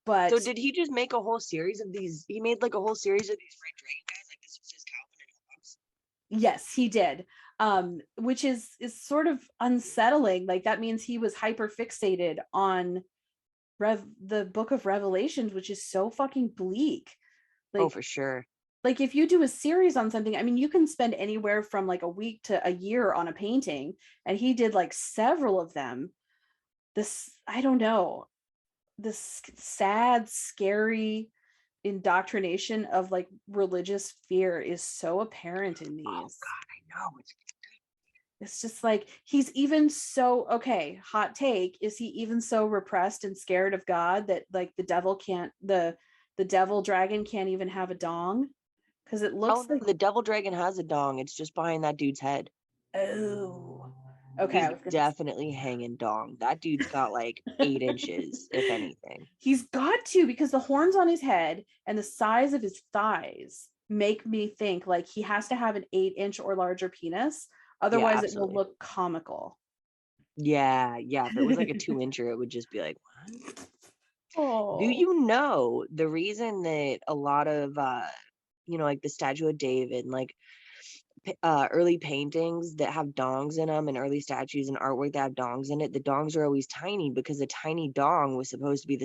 But so did he just make a whole series of these? He made like a whole series of these Red Dragon guys. Like this was his Calvin and Hobbes. Yes, he did. Which is sort of unsettling. Like that means he was hyper fixated on the Book of Revelations, which is so fucking bleak. Like, oh, for sure. Like if you do a series on something, I mean, you can spend anywhere from like a week to a year on a painting, and he did like several of them. I don't know, this sad, scary indoctrination of like religious fear is so apparent in these. Oh God, I know. It's just like he's even so hot take, is he even so repressed and scared of God that like the devil dragon can't even have a dong? Because it looks like the devil dragon has a dong. It's just behind that dude's head. Oh, okay. He's definitely hanging dong. That dude's got like 8 inches, if anything. He's got to, because the horns on his head and the size of his thighs make me think like he has to have an 8-inch or larger penis. Otherwise, it will look comical. Yeah. If it was like a 2-incher, it would just be like, what? Oh. Do you know the reason that a lot of, like the Statue of David, and like early paintings that have dongs in them, and early statues and artwork that have dongs in it, the dongs are always tiny because a tiny dong was supposed to be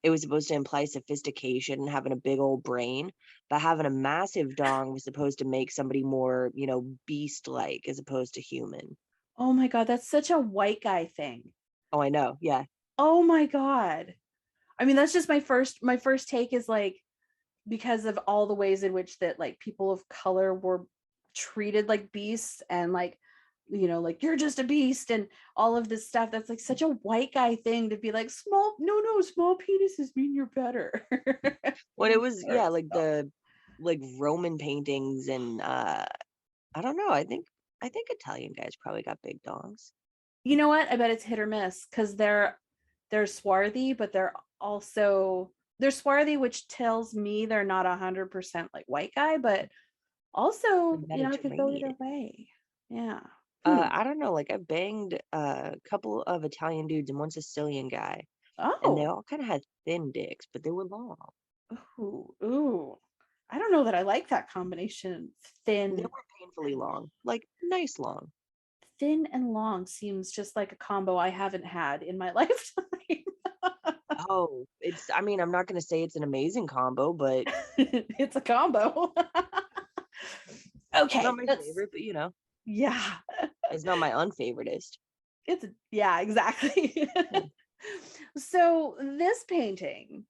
it was supposed to imply sophistication and having a big old brain, but having a massive dong was supposed to make somebody more, beast-like as opposed to human. Oh my God, that's such a white guy thing. Oh, I know. Yeah. Oh my God. I mean, that's just my first take is like, because of all the ways in which that like people of color were treated like beasts, and like, like you're just a beast and all of this stuff. That's like such a white guy thing to be like, small penises mean you're better. When it was, like the Roman paintings, and I don't know. I think Italian guys probably got big dongs. You know what? I bet it's hit or miss, because they're swarthy, but they're swarthy, which tells me they're not 100% like white guy, but also, it could go either way. Yeah. I don't know. Like I banged a couple of Italian dudes and one Sicilian guy. Oh. And they all kind of had thin dicks, but they were long. Ooh. I don't know that I like that combination. Thin. They were painfully long. Like nice long. Thin and long seems just like a combo I haven't had in my lifetime. Oh, I'm not going to say it's an amazing combo, but it's a combo. Okay. It's not my favorite, but Yeah. It's not my unfavoritist. Yeah, exactly. So this painting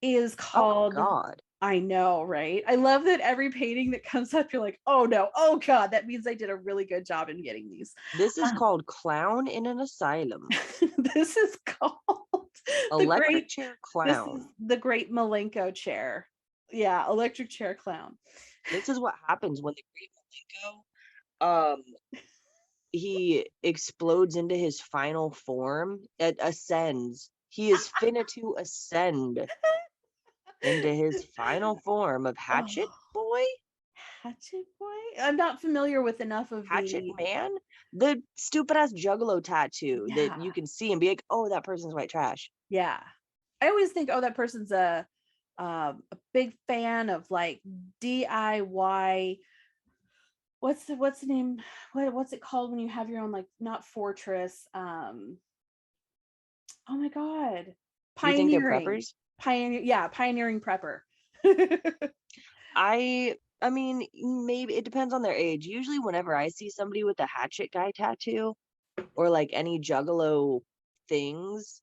is Oh called, God. I know, right? I love that every painting that comes up, you're like, oh no, oh God, that means I did a really good job in getting these. This is called Clown in an Asylum. This is called Electric chair this is clown. the great Malenko chair. Yeah, electric chair clown. This is what happens when the great Malenko he explodes into his final form. It ascends. He is finna to ascend into his final form of Hatchet Oh, Boy? Hatchet Boy? I'm not familiar with enough of Hatchet the, Man? The stupid ass juggalo tattoo that yeah, you can see and be like, oh, that person's white trash. yeah. I always think, oh, that person's a big fan of like DIY. What's the name? What's it called when you have your own, like, not fortress? Oh my God, You think they're pioneering, preppers? yeah, pioneering prepper. I mean, maybe it depends on their age. Usually, whenever I see somebody with a hatchet guy tattoo or like any juggalo things,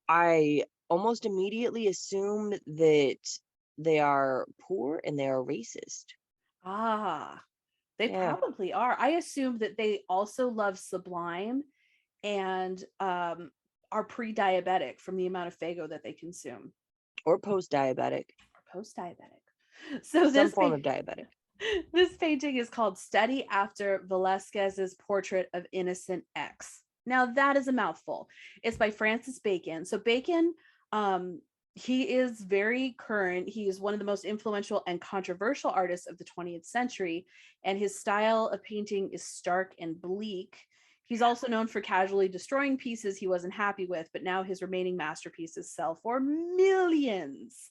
I almost immediately assume that they are poor and they are racist. Ah, they Yeah. probably are. I assumed that they also love Sublime and are pre-diabetic from the amount of Fago that they consume, Or post-diabetic. or post-diabetic. So Some form of diabetic. this painting is called Study After Velasquez's Portrait of Innocent X. Now that is a mouthful. It's by Francis Bacon. So Bacon, he is very current. He is one of the most influential and controversial artists of the 20th century, and his style of painting is stark and bleak. He's also known for casually destroying pieces he wasn't happy with, but now his remaining masterpieces sell for millions.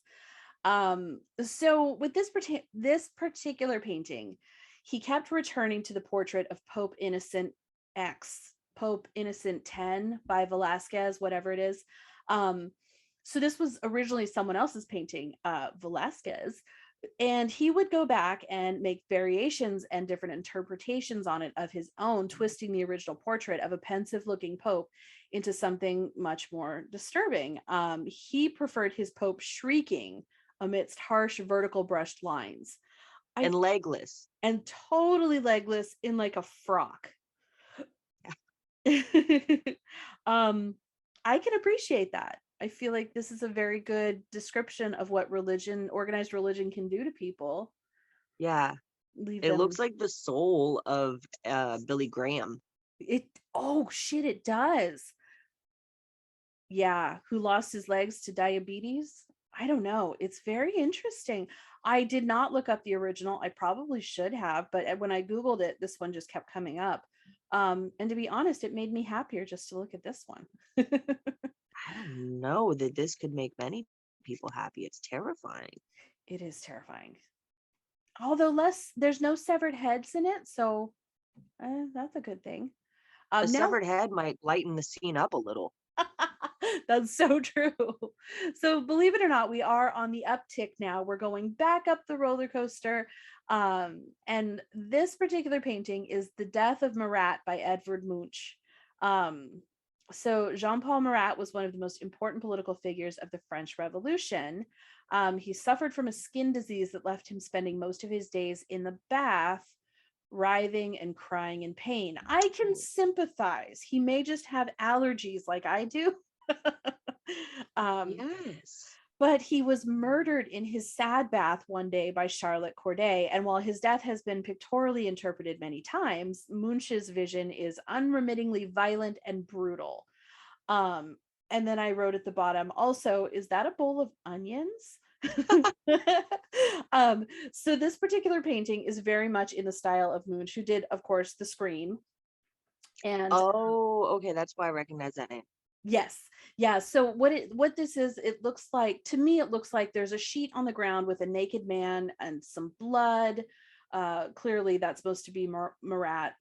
So with this particular painting, he kept returning to the portrait of Pope Innocent X, Pope Innocent 10 by Velasquez, whatever it is. So this was originally someone else's painting, Velasquez, and he would go back and make variations and different interpretations on it of his own, twisting the original portrait of a pensive looking pope into something much more disturbing. He preferred his pope shrieking amidst harsh vertical brushed lines. And legless. And totally legless in like a frock. I can appreciate that. I feel like this is a very good description of what organized religion can do to people. Yeah. Leave It them. looks like the soul of Billy Graham. Oh shit, it does. Yeah, who lost his legs to diabetes? I don't know. It's very interesting. I did not look up the original. I probably should have, but when I Googled it, this one just kept coming up. And to be honest, it made me happier just to look at this one. I don't know that this could make many people happy. It's terrifying. It is terrifying. Although there's no severed heads in it, so that's a good thing. A Now severed head might lighten the scene up a little. that's so true. So believe it or not, we are on the uptick now. We're going back up the roller coaster. And this particular painting is The Death of Marat by Edvard Munch. So Jean-Paul Marat was one of the most important political figures of the French Revolution. He suffered from a skin disease that left him spending most of his days in the bath, writhing and crying in pain. I can sympathize. He may just have allergies like I do. Yes. But he was murdered in his sad bath one day by Charlotte Corday. And while his death has been pictorially interpreted many times, Munch's vision is unremittingly violent and brutal. And then I wrote at the bottom, also, is that a bowl of onions? So this particular painting is very much in the style of Munch, who did, of course, The Scream. And okay, that's why I recognize that name. yes, yeah. So what this is, it looks like, to me, it looks like there's a sheet on the ground with a naked man and some blood. Clearly, that's supposed to be Marat,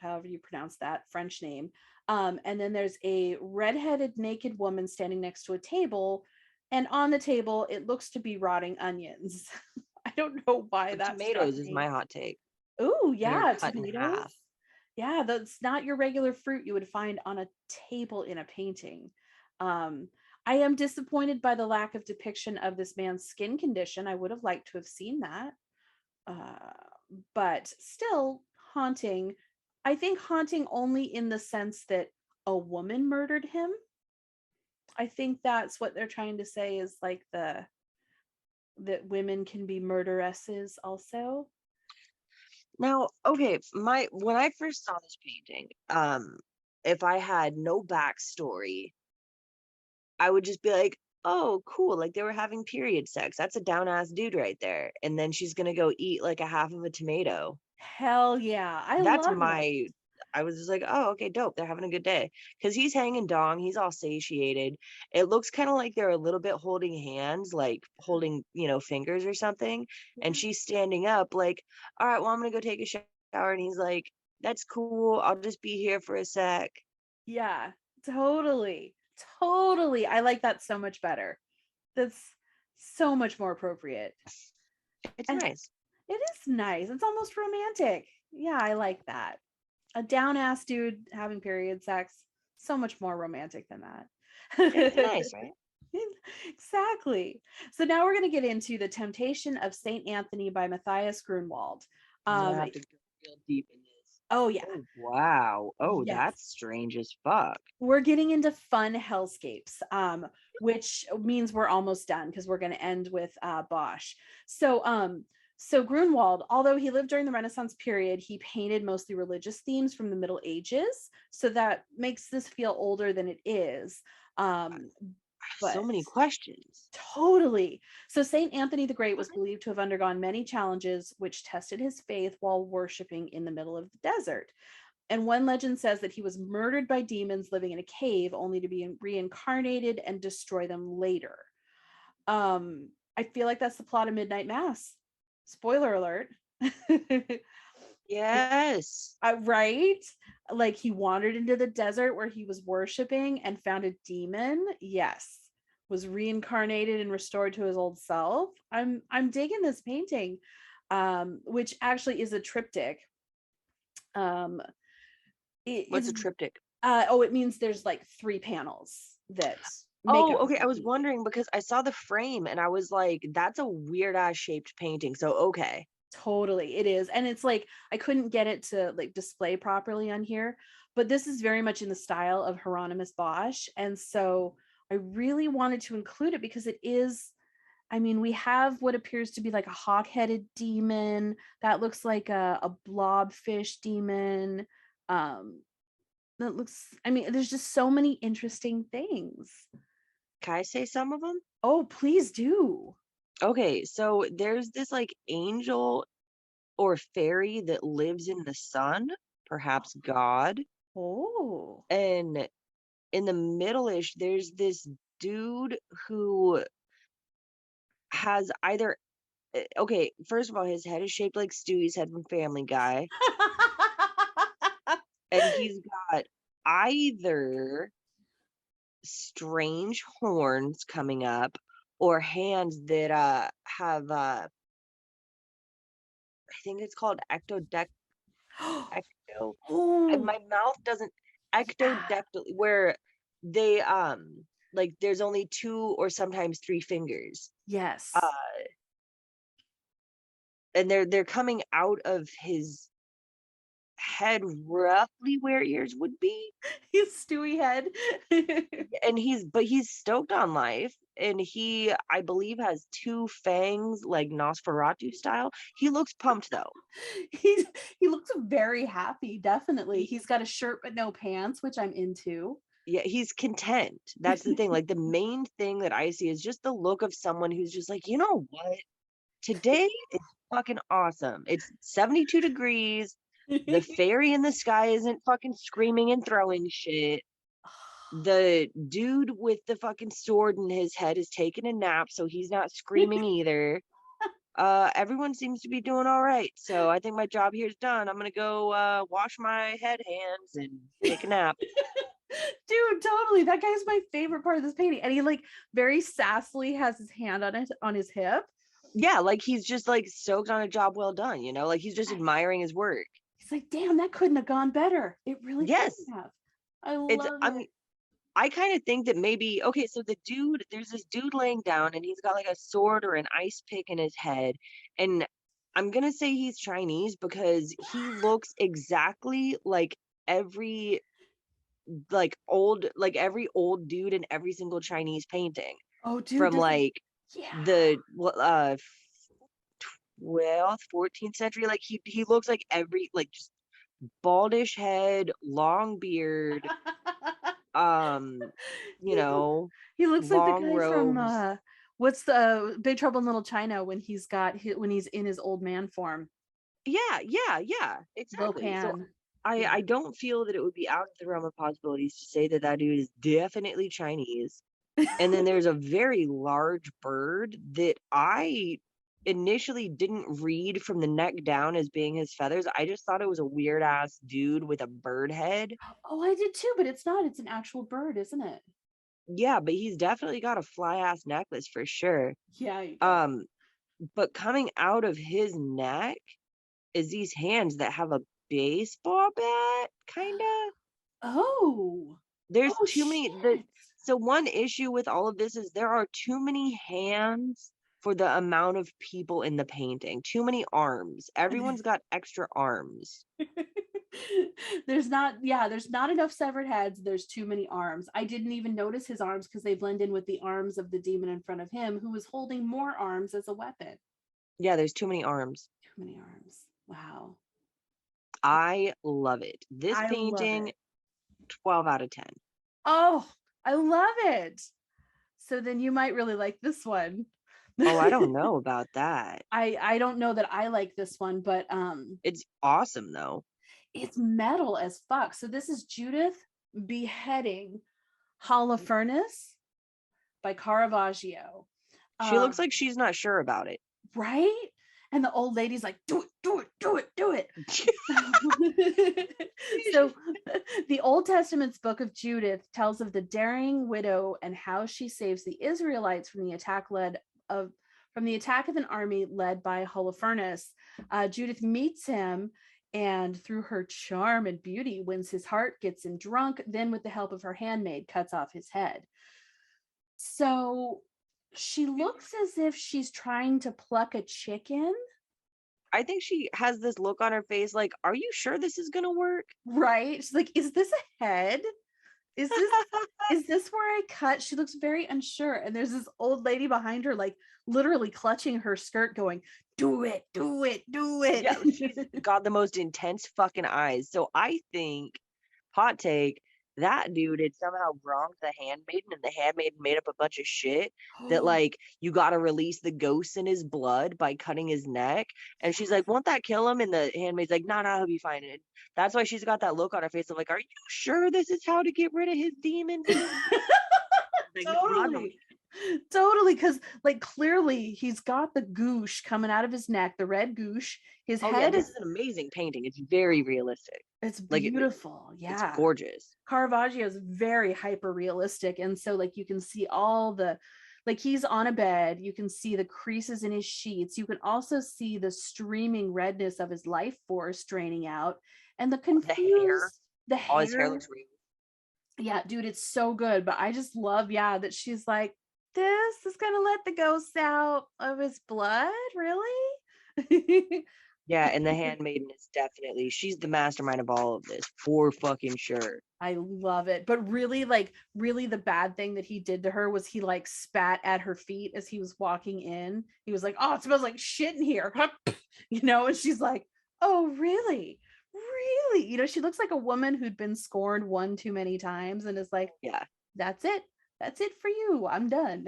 however you pronounce that French name. And then there's a redheaded naked woman standing next to a table, and on the table it looks to be rotting onions. I don't know why that Tomatoes is my hot take. Oh yeah, Cut in tomatoes. half. Yeah, that's not your regular fruit you would find on a table in a painting. Um, I am disappointed by the lack of depiction of this man's skin condition. I would have liked to have seen that. Uh, but still haunting. I think haunting only in the sense that a woman murdered him. I think that's what they're trying to say is like that women can be murderesses also. Now, okay, when I first saw this painting, if I had no backstory, I would just be like, oh, cool, like they were having period sex. That's a down ass dude right there. And then she's gonna go eat like a half of a tomato. Hell yeah. I That's love it. I was just like, oh, okay, dope. They're having a good day. Because he's hanging dong, he's all satiated. It looks kind of like they're a little bit holding hands, like holding, fingers or something. And Yeah. she's standing up, like, all right, well, I'm gonna go take a shower. And he's like, that's cool. I'll just be here for a sec. Yeah, totally. Totally. I like that so much better. That's so much more appropriate. It's And nice. it is nice. It's almost romantic. Yeah, I like that. A down ass dude having period sex, so much more romantic than that. It's nice, right? Exactly. So now we're going to get into The Temptation of Saint Anthony by Matthias Grunwald. You have to go real deep in this. Oh yeah. Oh, wow. Oh, Yes. that's strange as fuck. We're getting into fun hellscapes, which means we're almost done because we're going to end with Bosch. So Grunwald, although he lived during the Renaissance period, he painted mostly religious themes from the Middle Ages. So that makes this feel older than it is. But So many questions. totally. So Saint Anthony the Great was believed to have undergone many challenges which tested his faith while worshiping in the middle of the desert. And one legend says that he was murdered by demons living in a cave only to be reincarnated and destroy them later. I feel like that's the plot of Midnight Mass. Spoiler alert. Yes. Right? Like he wandered into the desert where he was worshiping and found a demon. Yes. Was reincarnated and restored to his old self. I'm digging this painting, which actually is a triptych. What's a triptych? It means there's like 3 panels that make Oh, up okay. I was the wondering because I saw the frame and I was like, that's a weird ass shaped painting. So, okay. Totally, it is. And it's like I couldn't get it to like display properly on here, but this is very much in the style of Hieronymus Bosch. And so I really wanted to include it because it is, I mean, we have what appears to be like a hawk-headed demon that looks like a blobfish demon. That looks, I mean, there's just so many interesting things. Can I say some of them? Oh, please do. Okay. So there's this like angel or fairy that lives in the sun, perhaps God. Oh. And in the middle-ish, there's this dude who has either, okay, first of all, his head is shaped like Stewie's head from Family Guy. And he's got either strange horns coming up or hands that have I think it's called ecto Oh, my mouth doesn't ectodactyl where they like there's only 2 or sometimes 3 fingers. yes. And they're coming out of his head roughly where ears would be. His Stewie head. And he's stoked on life, and he, I believe, has 2 fangs like Nosferatu style. He looks pumped though. he looks very happy, definitely. He's got a shirt but no pants, which I'm into. Yeah, he's content. That's the thing. Like the main thing that I see is just the look of someone who's just like, you know what? Today is fucking awesome. It's 72 degrees. The fairy in the sky isn't fucking screaming and throwing shit. The dude with the fucking sword in his head is taking a nap, so he's not screaming either. Everyone seems to be doing all right. So I think my job here is done. I'm gonna go wash my head, hands, and take a nap. Dude, totally. That guy's my favorite part of this painting. And he like very sassily has his hand on his hip. Yeah, like he's just like stoked on a job well done, like he's just admiring his work. He's like, damn, that couldn't have gone better. It really Yes. couldn't have. I love it. I kind of think that maybe, okay, so there's this dude laying down and he's got like a sword or an ice pick in his head. And I'm going to say he's Chinese because he looks exactly like every every old dude in every single Chinese painting Oh, dude, from like yeah. the 12th, 14th century. Like he looks like every like just baldish head, long beard, you know, he looks like the long guy from robes. what's the Big Trouble in Little China when he's in his old man form. Yeah, exactly. So Lopan. I don't feel that it would be out of the realm of possibilities to say that that dude is definitely Chinese. And then there's a very large bird that I initially didn't read from the neck down as being his feathers. I just thought it was a weird ass dude with a bird head. Oh, I did too, but it's not. It's an actual bird, isn't it? Yeah, but he's definitely got a fly ass necklace for sure. Yeah, you got But coming out of his neck is these hands that have a baseball bat, kind of. Oh. There's Oh, too many. shit. So one issue with all of this is there are too many hands for the amount of people in the painting. Too many arms. Everyone's got extra arms. There's not enough severed heads. There's too many arms. I didn't even notice his arms because they blend in with the arms of the demon in front of him, who was holding more arms as a weapon. Yeah, there's too many arms. Too many arms. Wow. I love it. This I love painting, it. 12 out of 10. Oh, I love it. So then you might really like this one. Oh, I don't know about that. I don't know that I like this one, but It's awesome though. it's metal as fuck. So this is Judith beheading Holofernes by Caravaggio. She looks like she's not sure about it. Right? And the old lady's like, do it. So the Old Testament's book of Judith tells of the daring widow and how she saves the Israelites from the attack of an army led by Holofernes. Judith meets him and through her charm and beauty wins his heart, gets him drunk, then with the help of her handmaid cuts off his head. So she looks as if she's trying to pluck a chicken. I think she has this look on her face like, are you sure this is gonna work? Right? She's like, is this a head? Is this where I cut? She looks very unsure. And there's this old lady behind her, like literally clutching her skirt, going, do it. Yeah, she's got the most intense fucking eyes. So I think, hot take, that dude had somehow wronged the handmaiden, and the handmaiden made up a bunch of shit that like you got to release the ghosts in his blood by cutting his neck. And she's like, won't that kill him? And the handmaid's like, no, he'll be fine. And that's why she's got that look on her face of like, are you sure this is how to get rid of his demon? Totally, because like clearly he's got the goosh coming out of his neck, the red goosh. His head is an amazing painting. It's very realistic. It's beautiful. It's gorgeous. Caravaggio is very hyper realistic, and so like you can see all the, like he's on a bed, you can see the creases in his sheets, you can also see the streaming redness of his life force draining out, and the confused the hair. All his hair looks real. Yeah, dude, it's so good. But I just love, that she's like, this is gonna let the ghosts out of his blood, really? Yeah, and the handmaiden is definitely, she's the mastermind of all of this, for fucking sure. I love it. But really, the bad thing that he did to her was he like spat at her feet as he was walking in. He was like, oh, it smells like shit in here. And she's like, oh, really? She looks like a woman who'd been scorned one too many times and is like, yeah, that's it for you, I'm done.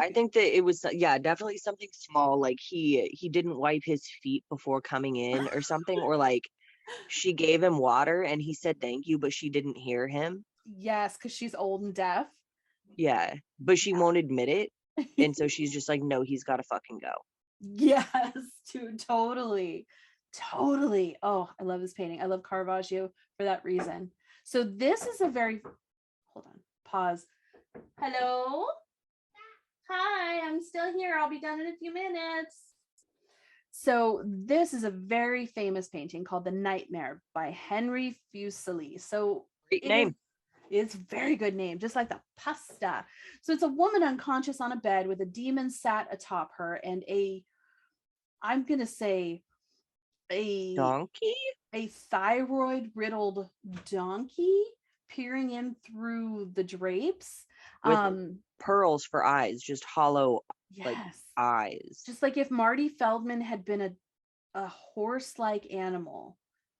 I think that it was definitely something small, like he didn't wipe his feet before coming in or something, or like she gave him water and he said thank you but she didn't hear him. Yes, because she's old and deaf. Yeah, but she won't admit it, and so she's just like, no, he's gotta fucking go. Yes, dude, totally. Oh, I love this painting. I love Caravaggio for that reason. So this is hold on, pause. Hello? Hi, I'm still here. I'll be done in a few minutes. So this is a very famous painting called The Nightmare by Henry Fuseli. So Great name. It's a very good name, just like the pasta. So it's a woman unconscious on a bed with a demon sat atop her and I'm going to say Donkey? a thyroid riddled donkey peering in through the drapes. With pearls for eyes, just hollow like Yes. eyes. Just like if Marty Feldman had been a horse-like animal,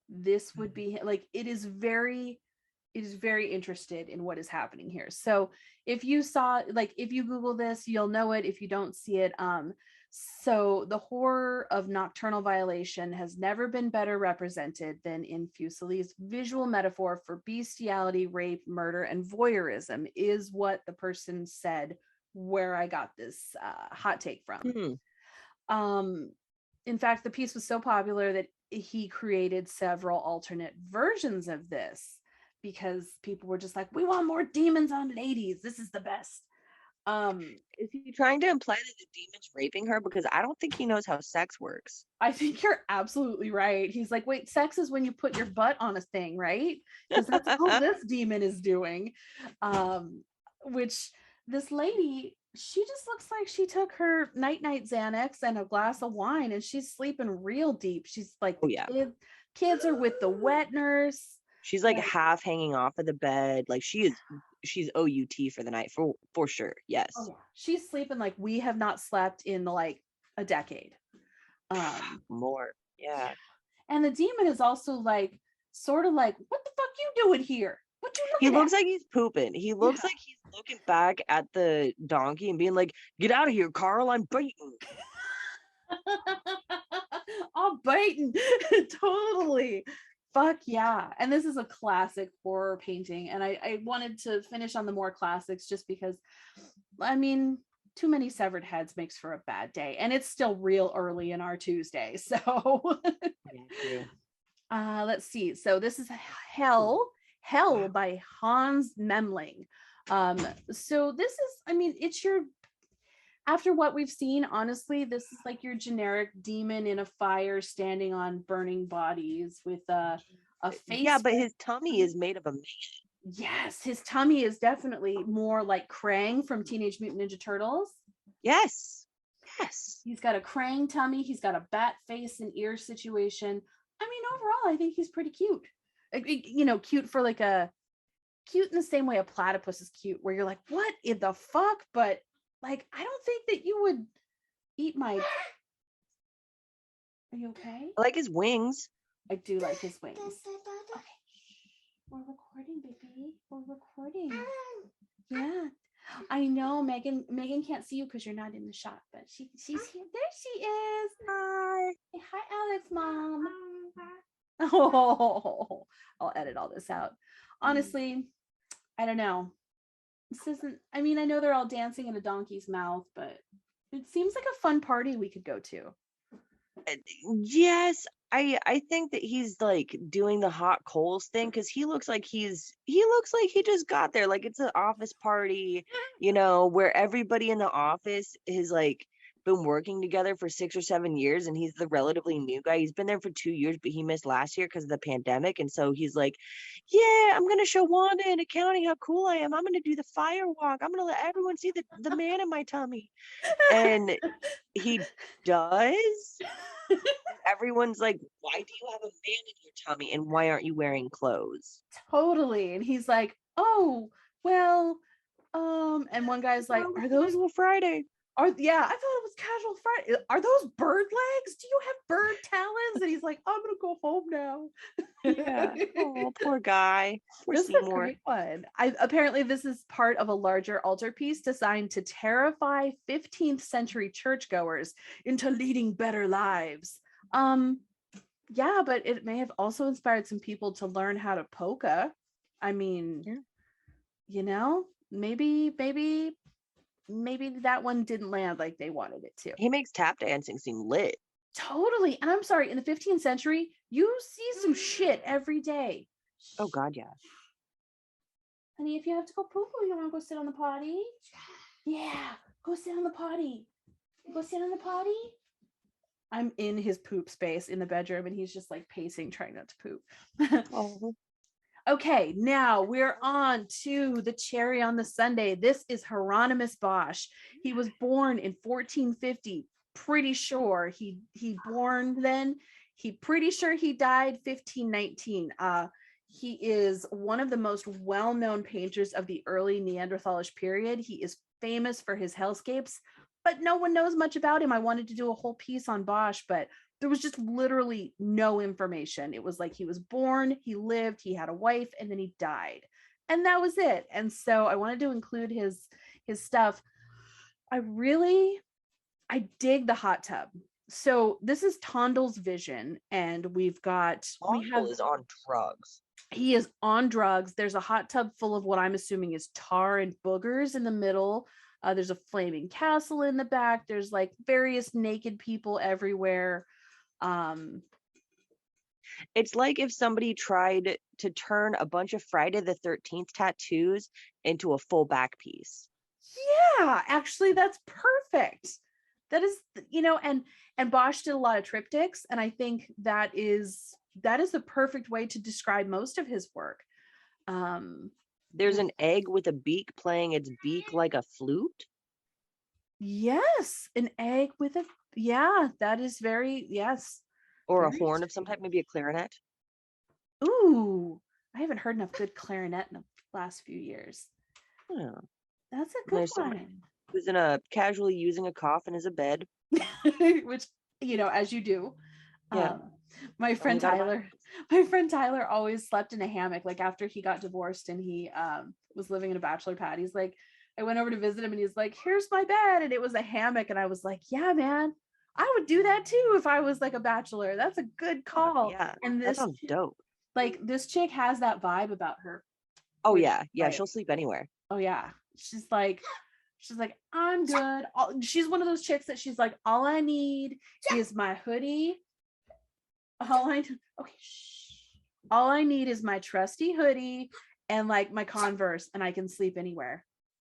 this would be like it is very interested in what is happening here. So if you saw, like, if you Google this, you'll know it. If you don't see it, so the horror of nocturnal violation has never been better represented than in Fuseli's visual metaphor for bestiality, rape, murder, and voyeurism, is what the person said where I got this hot take from. In fact, the piece was so popular that he created several alternate versions of this because people were just like, we want more demons on ladies. This is the best. Is he trying to imply that the demon's raping her? Because I don't think he knows how sex works. I think you're absolutely right. He's like, wait, sex is when you put your butt on a thing, right? Because that's all this demon is doing. Which this lady, she just looks like she took her night-night Xanax and a glass of wine and she's sleeping real deep. She's like, Oh, yeah. Kids are with the wet nurse. She's like half hanging off of the bed. Like she's OUT for the night for sure. Yes. Oh, yeah. She's sleeping like we have not slept in like a decade. More. Yeah. And the demon is also like sort of like, what the fuck you doing here? What you looking He looks at? like he's pooping. He looks like he's looking back at the donkey and being like, get out of here, Carl, I'm biting. I'm biting. Totally. Fuck yeah. And this is a classic horror painting. And I wanted to finish on the more classics just because, I mean, too many severed heads makes for a bad day. And it's still real early in our Tuesday. So let's see. So this is Hell by Hans Memling. So this is, I mean, it's your, after what we've seen, honestly, this is like your generic demon in a fire standing on burning bodies with a face. Yeah, but his tummy is made of a man. Yes, his tummy is definitely more like Krang from Teenage Mutant Ninja Turtles. Yes. He's got a Krang tummy. He's got a bat face and ear situation. I mean, overall, I think he's pretty cute. You know, cute for like cute in the same way a platypus is cute, where you're like, what in the fuck? But like, I don't think that you would eat my. Are you okay? I like his wings. I do like his wings. Okay. We're recording, baby. We're recording. Yeah. I know Megan can't see you because you're not in the shot, but she's here. There she is. Hi. Hey, hi, Alex, mom. Oh, I'll edit all this out. Honestly, I don't know. This isn't, I mean, I know they're all dancing in a donkey's mouth, but it seems like a fun party we could go to. Yes, I think that he's like doing the hot coals thing because he looks like he just got there. Like it's an office party, you know, where everybody in the office is like been working together for 6 or 7 years and he's the relatively new guy. He's been there for 2 years, but he missed last year because of the pandemic. And so he's like, yeah, I'm gonna show Wanda and accounting how cool I am. I'm gonna do the fire walk. I'm gonna let everyone see the man in my tummy. And he does. Everyone's like, why do you have a man in your tummy and why aren't you wearing clothes? Totally. And he's like, oh, well, and one guy's like, are those Friday? Yeah, I thought it was casual Friday. Are those bird legs? Do you have bird talons? And he's like, I'm gonna go home now. Yeah. Oh, poor guy. Poor This Seymour. is a great one. Apparently this is part of a larger altarpiece designed to terrify 15th century churchgoers into leading better lives. Yeah, but it may have also inspired some people to learn how to polka. I mean, yeah. You know, maybe that one didn't land like they wanted it to. He makes tap dancing seem lit. Totally. And I'm sorry, in the 15th century, you see some shit every day. Oh God, yeah. Honey, if you have to go poo poo, you want to go sit on the potty? Yeah, go sit on the potty. Go sit on the potty. I'm in his poop space in the bedroom, and he's just like pacing, trying not to poop. Oh. Okay, now we're on to the cherry on the sundae. This is Hieronymus Bosch. He was born in 1450. Pretty sure he born then. Pretty sure he died 1519. He is one of the most well-known painters of the early Neanderthalish period. He is famous for his hellscapes, but no one knows much about him. I wanted to do a whole piece on Bosch, but there was just literally no information. It was like he was born, he lived, he had a wife, and then he died. And that was it. And so I wanted to include his stuff. I dig the hot tub. So this is Tondal's vision, and we have is on drugs. He is on drugs. There's a hot tub full of what I'm assuming is tar and boogers in the middle. There's a flaming castle in the back. There's like various naked people everywhere. It's like if somebody tried to turn a bunch of Friday the 13th tattoos into a full back piece. Yeah, actually, that's perfect. That is, and Bosch did a lot of triptychs, and I think that is the perfect way to describe most of his work. There's an egg with a beak playing its beak like a flute. Yes, an egg with that is yes. Or a horn of some type, maybe a clarinet. Ooh, I haven't heard enough good clarinet in the last few years. Yeah. That's a good one. Who's casually using a coffin as a bed. Which, as you do. Yeah. My friend Tyler always slept in a hammock. Like after he got divorced and he was living in a bachelor pad, he's like, I went over to visit him and he's like, here's my bed. And it was a hammock. And I was like, yeah, man, I would do that too if I was like a bachelor. That's a good call. Yeah. And that sounds dope. Like this chick has that vibe about her. Oh yeah. Yeah. She'll sleep anywhere. Oh yeah. She's like, I'm good. She's one of those chicks that she's like, all I need is my hoodie. All I need is my trusty hoodie and like my Converse, and I can sleep anywhere.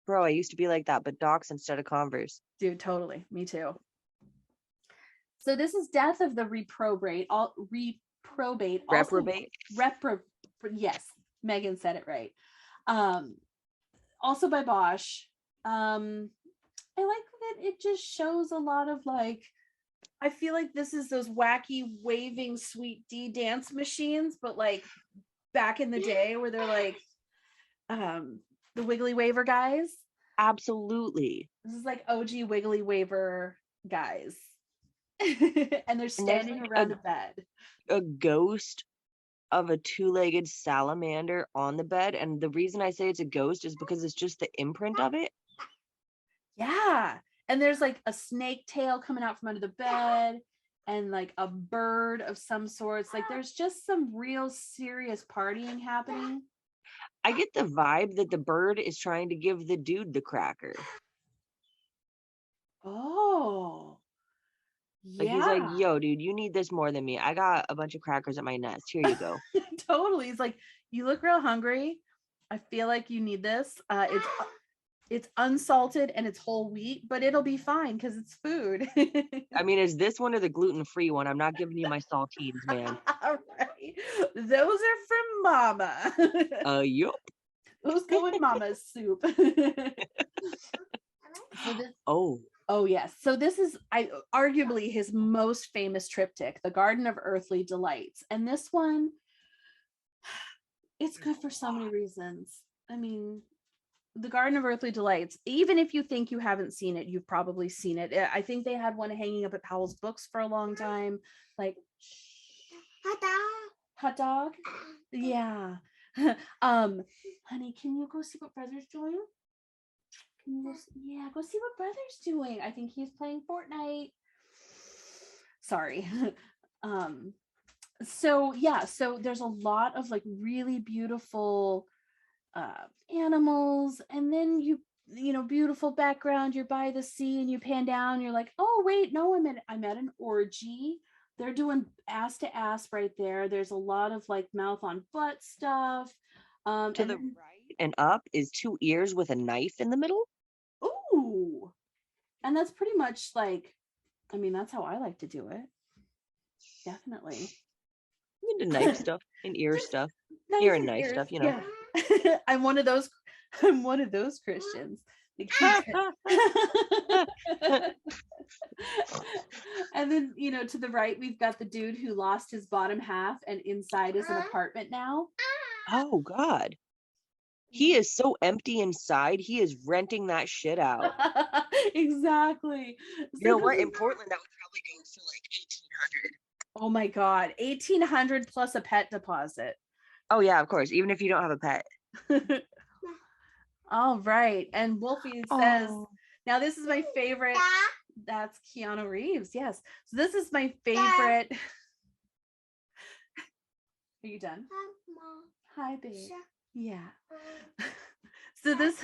Bro, I used to be like that, but Docs instead of Converse. Dude, totally. Me too. So this is Death of the Reprobate. Yes, Megan said it right. Also by Bosch. I like that it just shows a lot of like, I feel like this is those wacky waving Sweet D dance machines, but like back in the day where they're like the Wiggly Waver guys. Absolutely. This is like OG Wiggly Waver guys. And they're standing around a bed. A ghost of a two-legged salamander on the bed. And the reason I say it's a ghost is because it's just the imprint of it. Yeah. And there's like a snake tail coming out from under the bed and like a bird of some sorts. Like there's just some real serious partying happening. I get the vibe that the bird is trying to give the dude the cracker. Oh. Like he's like, yo, dude, you need this more than me. I got a bunch of crackers at my nest. Here you go. Totally. He's like, you look real hungry. I feel like you need this. It's unsalted and it's whole wheat, but it'll be fine because it's food. I mean, is this one or the gluten-free one? I'm not giving you my saltines, man. All right. Those are from Mama. Yup. Those go in Mama's soup. Oh yes. So this is arguably his most famous triptych, The Garden of Earthly Delights. And this one, it's good for so many reasons. I mean, The Garden of Earthly Delights, even if you think you haven't seen it, you've probably seen it. I think they had one hanging up at Powell's Books for a long time. Like, hot dog? Yeah. Honey, can you go see what brother's doing? Go see what brother's doing. I think he's playing Fortnite. Sorry. So there's a lot of like really beautiful animals, and then you beautiful background, you're by the sea and you pan down, you're like, oh wait, no, I'm at an orgy. They're doing ass to ass right there. There's a lot of like mouth on butt stuff. To the right and up is two ears with a knife in the middle. Ooh. And that's pretty much like I mean, that's how I like to do it. Definitely. I'm into knife stuff and ear stuff. Knife Ear and and knife ears. stuff, you know. Yeah. I'm one of those Christians. Like, and then, to the right, we've got the dude who lost his bottom half and inside is an apartment now. Oh God. He is so empty inside. He is renting that shit out. Exactly. You know what? In Portland, that would probably go for like 1,800. Oh my God. 1,800 plus a pet deposit. Oh yeah, of course. Even if you don't have a pet. All right. And Wolfie says, now this is my favorite. That's Keanu Reeves. Yes. So this is my favorite. Are you done? Hi, babe. Yeah. So this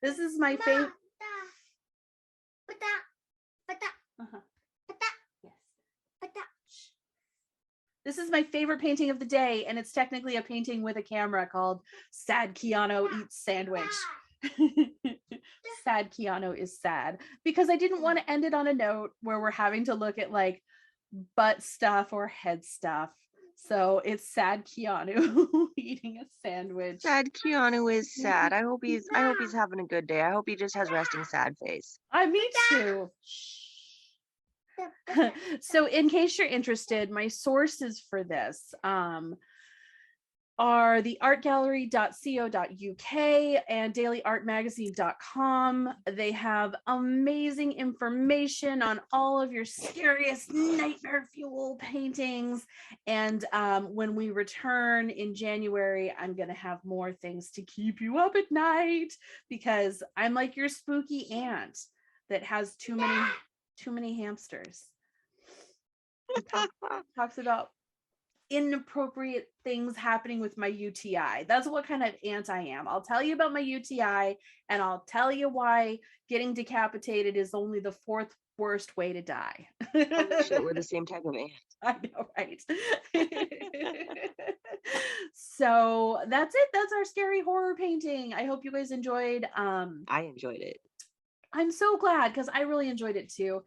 is my favorite. This is my favorite painting of the day, and it's technically a painting with a camera called Sad Keanu Eats Sandwich. Sad Keanu is sad, because I didn't want to end it on a note where we're having to look at like butt stuff or head stuff. So it's Sad Keanu eating a sandwich. Sad Keanu is sad. I hope he's having a good day. I hope he just has resting sad face. Me too. So in case you're interested, my sources for this are the artgallery.co.uk and dailyartmagazine.com. They have amazing information on all of your scariest nightmare fuel paintings. And when we return in January, I'm going to have more things to keep you up at night, because I'm like your spooky aunt that has too many hamsters. Talks about inappropriate things happening with my UTI. That's what kind of aunt I am. I'll tell you about my UTI, and I'll tell you why getting decapitated is only the 4th worst way to die. Oh, shit, we're the same type of aunt. I know, right? So that's it. That's our scary horror painting. I hope you guys enjoyed. I enjoyed it. I'm so glad, because I really enjoyed it too.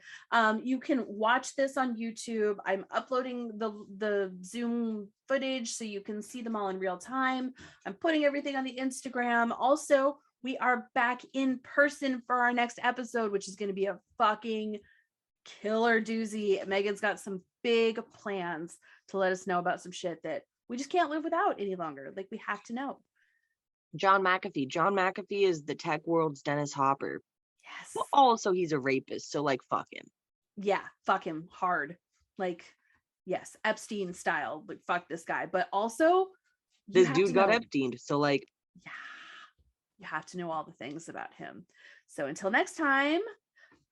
You can watch this on YouTube. I'm uploading the Zoom footage so you can see them all in real time. I'm putting everything on the Instagram. Also, we are back in person for our next episode, which is going to be a fucking killer doozy. Megan's got some big plans to let us know about some shit that we just can't live without any longer. Like, we have to know. John McAfee. John McAfee is the tech world's Dennis Hopper. Yes. Well, also, he's a rapist, so like, fuck him. Yeah, fuck him hard. Like, yes, Epstein style. Like, fuck this guy. But also, this dude got Epsteined, so like, yeah, you have to know all the things about him. So until next time,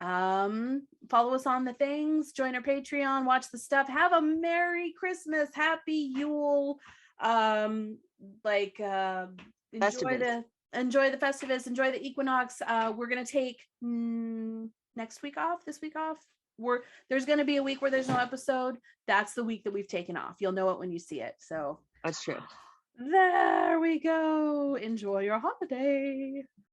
follow us on the things, join our Patreon, watch the stuff, have a Merry Christmas, Happy Yule, enjoy the Festivus, enjoy the equinox. We're gonna take this week off. There's gonna be a week where there's no episode. That's the week that we've taken off. You'll know it when you see it. So that's true. There we go. Enjoy your holiday.